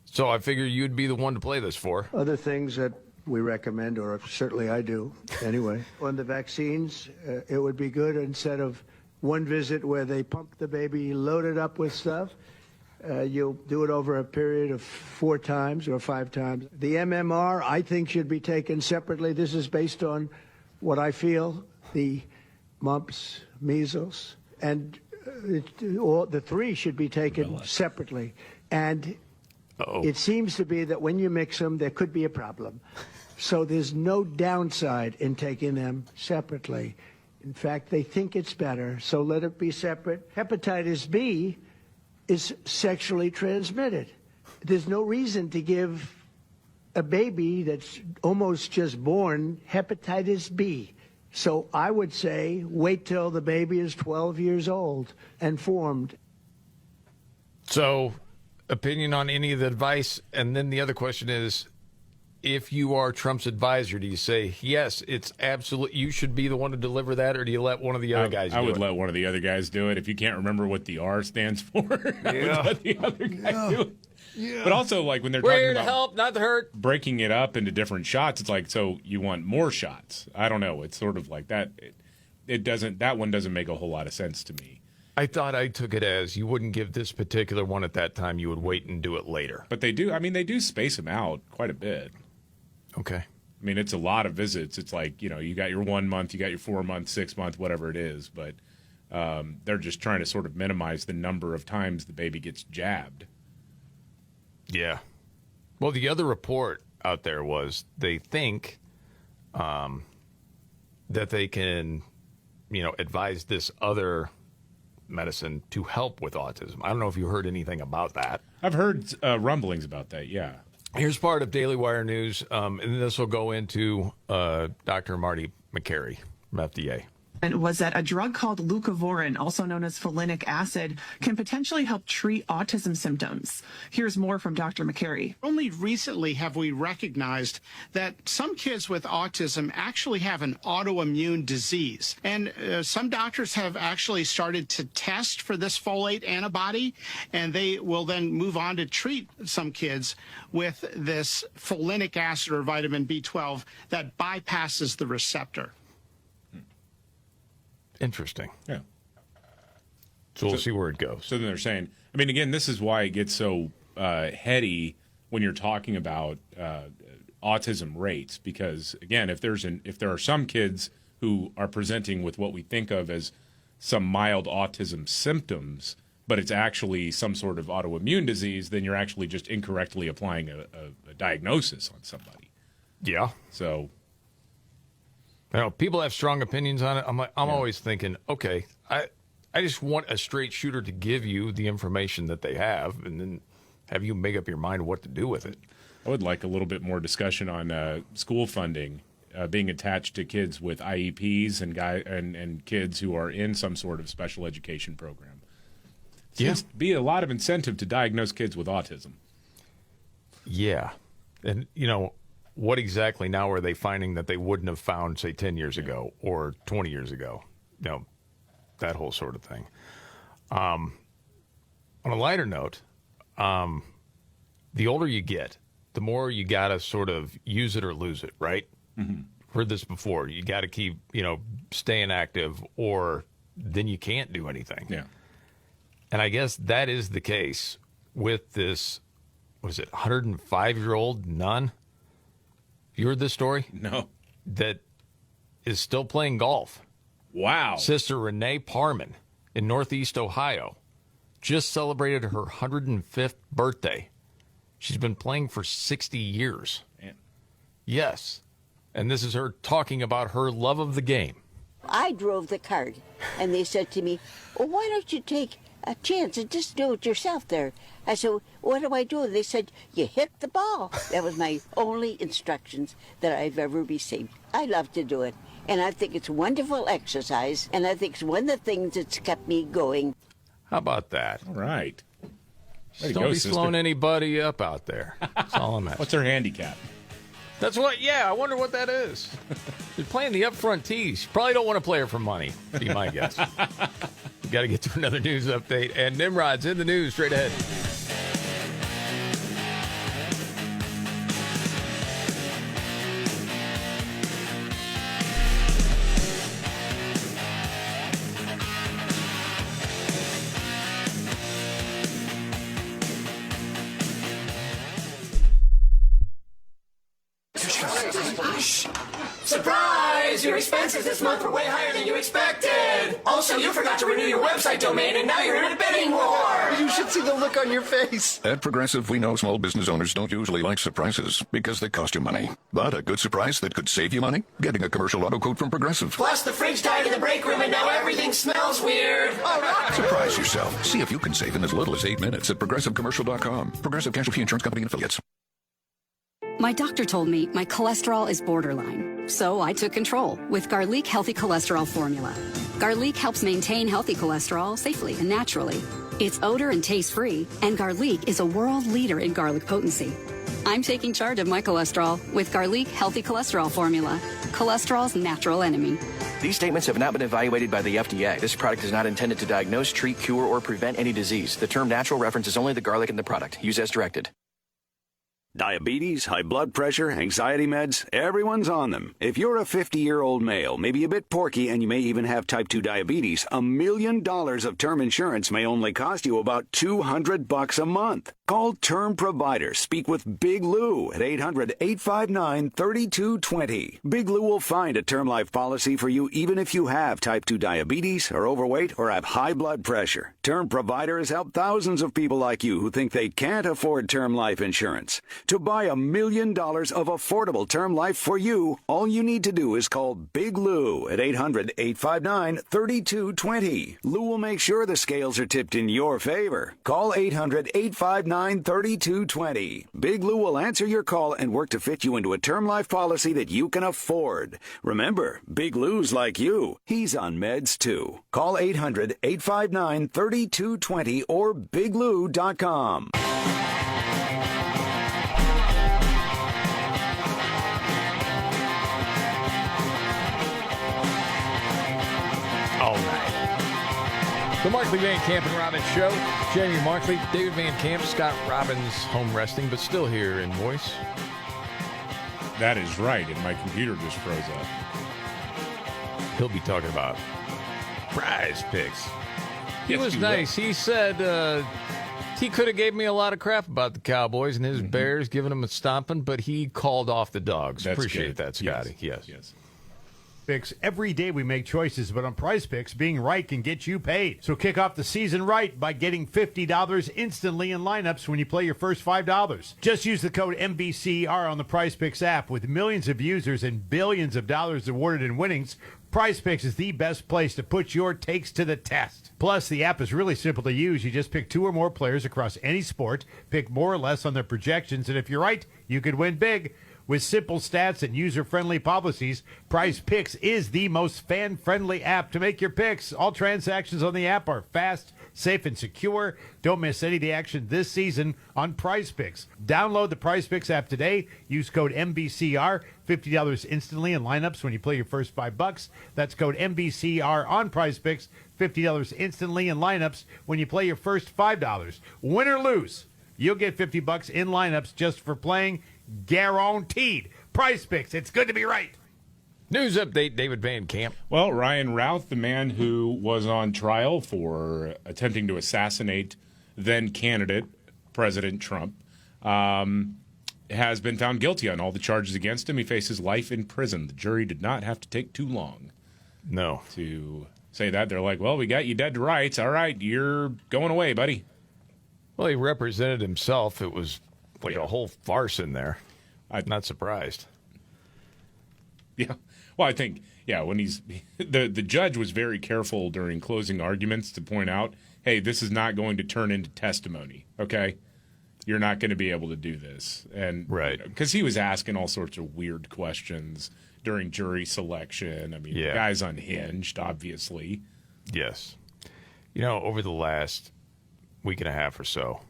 So I figure you'd be the one to play this for.
Other things that we recommend, or certainly I do anyway, on the vaccines, it would be good instead of one visit where they pump the baby, load it up with stuff, You'll do it over a period of 4 times or 5 times. The MMR, I think, should be taken separately. This is based on what I feel, the mumps, measles, and all the 3 should be taken separately. And it seems to be that when you mix them, there could be a problem. So there's no downside in taking them separately. In fact, they think it's better, so let it be separate. Hepatitis B is sexually transmitted. There's no reason to give a baby that's almost just born hepatitis B. So I would say wait till the baby is 12 years old and formed.
So, opinion on any of the advice? And then the other question is, if you are Trump's advisor, do you say, yes, it's absolute, you should be the one to deliver that, or do you let one of the other guys do it?
I would let one of the other guys do it. If you can't remember what the R stands for, I would let the other guy do it. Yeah. But also, like, when they're
We're
talking
here to
about
help, not to hurt.
breaking it up into different shots, it's like, so you want more shots. I don't know. It's sort of like that. That one doesn't make a whole lot of sense to me.
I thought I took it as you wouldn't give this particular one at that time. You would wait and do it later.
But they do. I mean, they do space them out quite a bit.
Okay.
I mean, it's a lot of visits. It's like, you know, you got your 1 month, you got your 4 month, 6 month, whatever it is. But they're just trying to sort of minimize the number of times the baby gets jabbed.
Yeah. Well, the other report out there was they think that they can, advise this other medicine to help with autism. I don't know if you heard anything about that.
I've heard rumblings about that, yeah.
Here's part of Daily Wire News, and this will go into Dr. Marty McCary from FDA.
Was that a drug called leucovorin, also known as folinic acid, can potentially help treat autism symptoms. Here's more from Dr. McCary.
Only recently have we recognized that some kids with autism actually have an autoimmune disease. And some doctors have actually started to test for this folate antibody, and they will then move on to treat some kids with this folinic acid or vitamin B12 that bypasses the receptor.
Interesting.
Yeah.
So we'll see where it goes.
So then they're saying, I mean, again, this is why it gets so heady when you're talking about autism rates, because again, if there are some kids who are presenting with what we think of as some mild autism symptoms, but it's actually some sort of autoimmune disease, then you're actually just incorrectly applying a diagnosis on somebody.
Yeah.
So.
People have strong opinions on it. I'm always thinking, okay, I just want a straight shooter to give you the information that they have, and then have you make up your mind what to do with it.
I would like a little bit more discussion on school funding being attached to kids with IEPs and kids who are in some sort of special education program. Seems to be a lot of incentive to diagnose kids with autism.
Yeah, and what exactly now are they finding that they wouldn't have found, say, 10 years ago or 20 years ago? That whole sort of thing. On a lighter note, the older you get, the more you got to sort of use it or lose it, right?
Mm-hmm.
Heard this before. You got to keep, staying active, or then you can't do anything.
Yeah.
And I guess that is the case with this, 105-year-old nun? You heard this story?
No.
That is still playing golf.
Wow.
Sister Renee Parman in Northeast Ohio just celebrated her 105th birthday. She's been playing for 60 years.
Man.
Yes. And this is her talking about her love of the game.
I drove the cart, and they said to me, well, why don't you take a chance and just do it yourself there? I said, what do I do? They said, you hit the ball. That was my only instructions that I've ever received. I love to do it, and I think it's wonderful exercise, and I think it's one of the things that's kept me going.
How about that?
All right.
Just don't be slowing anybody up out there. That's all I'm asking.
What's her handicap?
That's what, I wonder what that is. You're playing the upfront tees. You probably don't want to play her for money, would be my guess. We've got to get to another news update. And Nimrod's in the news straight ahead.
Surprise! Your expenses this month were way higher than you expected. Also, you forgot to renew your website domain, and now you're in a bidding war.
You should see the look on your face. At Progressive, we know small business owners don't usually like surprises because they cost you money. But a good surprise that could save you money? Getting a commercial auto quote from Progressive.
Plus, the fridge died in the break room, and now everything smells weird.
All right. Surprise yourself. See if you can save in as little as 8 minutes at ProgressiveCommercial.com. Progressive Casualty Insurance Company and Affiliates.
My doctor told me my cholesterol is borderline, so I took control with Garlic Healthy Cholesterol Formula. Garlic helps maintain healthy cholesterol safely and naturally. It's odor and taste-free, and Garlic is a world leader in garlic potency. I'm taking charge of my cholesterol with Garlic Healthy Cholesterol Formula, cholesterol's natural enemy.
These statements have not been evaluated by the FDA. This product is not intended to diagnose, treat, cure, or prevent any disease. The term natural references only the garlic in the product. Use as directed.
Diabetes, high blood pressure, anxiety meds, everyone's on them. If you're a 50-year-old male, maybe a bit porky, and you may even have type 2 diabetes, $1 million of term insurance may only cost you about $200 a month. Call Term Provider. Speak with Big Lou at 800-859-3220. Big Lou will find a term life policy for you even if you have type 2 diabetes, are overweight, or have high blood pressure. Term Provider has helped thousands of people like you who think they can't afford term life insurance. To buy $1 million of affordable term life for you, all you need to do is call Big Lou at 800-859-3220. Lou will make sure the scales are tipped in your favor. Call 800-859-3220. Big Lou will answer your call and work to fit you into a term life policy that you can afford. Remember, Big Lou's like you. He's on meds too. Call 800-859-3220 or biglou.com.
All right. The Markley Van Camp and Robbins Show. Jamie Markley, David Van Camp, Scott Robbins home resting, but still here in voice.
That is right, and my computer just froze up.
He'll be talking about prize picks. He
Yes,
was
he
nice.
will.
He said he could have gave me a lot of crap about the Cowboys and his Bears, giving them a stomping, but he called off the dogs.
That's
Appreciate
good.
that, Scotty. Yes.
Picks. Every day we make choices, but on Prize Picks, being right can get you paid. So kick off the season right by getting $50 instantly in lineups when you play your first $5. Just use the code MVCR on the Prize Picks app. With millions of users and billions of dollars awarded in winnings, Prize Picks is the best place to put your takes to the test. Plus, the app is really simple to use. You just pick 2 or more players across any sport, pick more or less on their projections, and if you're right, you could win big. With simple stats and user-friendly policies, Prize Picks is the most fan-friendly app to make your picks. All transactions on the app are fast, safe, and secure. Don't miss any of the action this season on Prize Picks. Download the Prize Picks app today. Use code MVCR, $50 instantly in lineups when you play your first $5. That's code MVCR on Prize Picks, $50 instantly in lineups when you play your first $5. Win or lose, you'll get $50 in lineups just for playing. Guaranteed. Prize Picks. It's good to be right.
News update, David Van Camp.
Well, Ryan Routh, the man who was on trial for attempting to assassinate then candidate President Trump, has been found guilty on all the charges against him. He faces life in prison. The jury did not have to take too long to say that. They're like, well, we got you dead to rights. All right, you're going away, buddy.
Well, he represented himself. It was like a whole farce in there. I'm not surprised.
Yeah. Well, I think, when he's the judge was very careful during closing arguments to point out, hey, this is not going to turn into testimony, okay? You're not going to be able to do this. And
right.
Because he was asking all sorts of weird questions during jury selection. I mean, the guy's unhinged, obviously.
Yes. Over the last week and a half or so,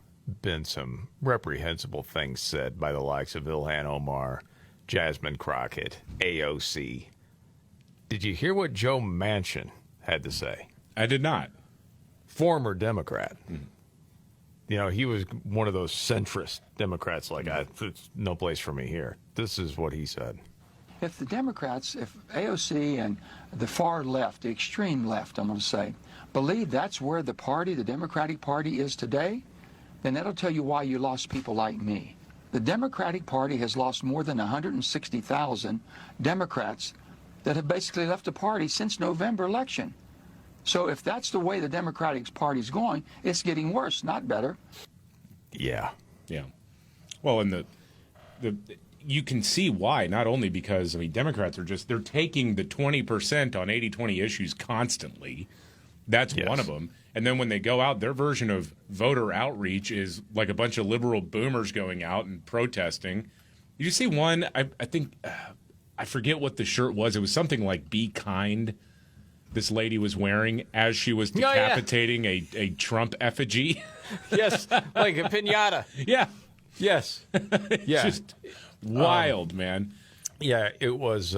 been some reprehensible things said by the likes of Ilhan Omar, Jasmine Crockett, AOC. Did you hear what Joe Manchin had to say?
I did not.
Former Democrat. He was one of those centrist Democrats like, it's no place for me here. This is what he said.
If the Democrats, if AOC and the far left, the extreme left, I'm going to say, believe that's where the Democratic Party is today, then that'll tell you why you lost people like me. The Democratic Party has lost more than 160,000 Democrats that have basically left the party since November election. So if that's the way the Democratic Party is going, it's getting worse, not better.
Yeah.
Yeah. Well, and the you can see why, not only because, I mean, Democrats are they're taking the 20% on 80-20 issues constantly. That's one of them. And then when they go out, their version of voter outreach is like a bunch of liberal boomers going out and protesting. Did you see one? I think, I forget what the shirt was. It was something like "Be Kind." This lady was wearing as she was decapitating a Trump effigy.
Yes, like a piñata.
Yeah.
Yes. Yeah.
Just wild, man.
Yeah, it was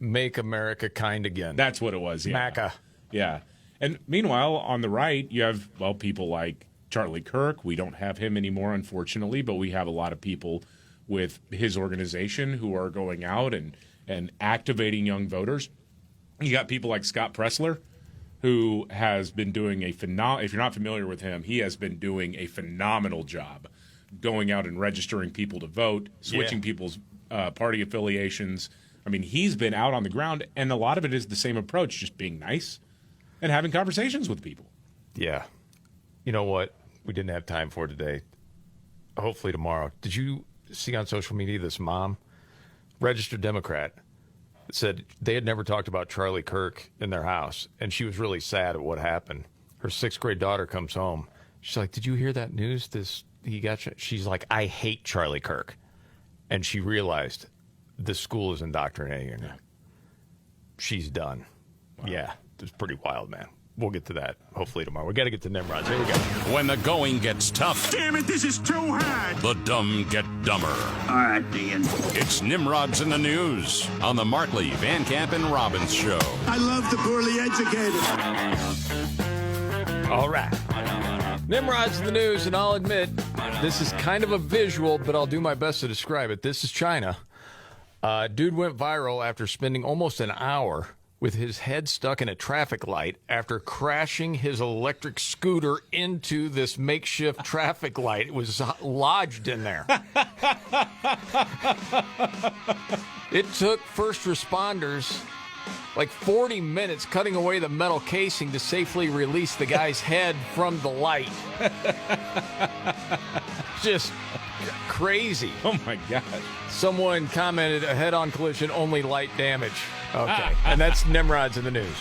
Make America Kind Again.
That's what it was, yeah.
MACA.
Yeah. And meanwhile, on the right, you have, well, people like Charlie Kirk. We don't have him anymore, unfortunately, but we have a lot of people with his organization who are going out and activating young voters. You got people like Scott Pressler, who has been doing if you're not familiar with him, he has been doing a phenomenal job going out and registering people to vote, switching people's party affiliations. I mean, he's been out on the ground, and a lot of it is the same approach, just being nice and having conversations with people.
Yeah. You know what? We didn't have time for today. Hopefully tomorrow. Did you see on social media this mom, registered Democrat, said they had never talked about Charlie Kirk in their house, and she was really sad at what happened. Her 6th grade daughter comes home. She's like, "Did you hear that news? He got." She's like, "I hate Charlie Kirk," and she realized the school is indoctrinating her. She's done. Wow. Yeah, it's pretty wild, man. We'll get to that hopefully tomorrow. We got to get to Nimrods. Here we go.
When the going gets tough.
Damn it, this is too hard.
The dumb get dumber.
All right, Dean.
It's Nimrods in the News on the Markley, Van Camp, and Robbins Show.
I love the poorly educated.
All right. Nimrods in the News, and I'll admit, this is kind of a visual, but I'll do my best to describe it. This is China. Dude went viral after spending almost an hour with his head stuck in a traffic light after crashing his electric scooter into this makeshift traffic light. It was lodged in there. It took first responders like 40 minutes cutting away the metal casing to safely release the guy's head from the light. Just crazy.
Oh, my God.
Someone commented, a head-on collision, only light damage. Okay. And that's Nimrods in the News.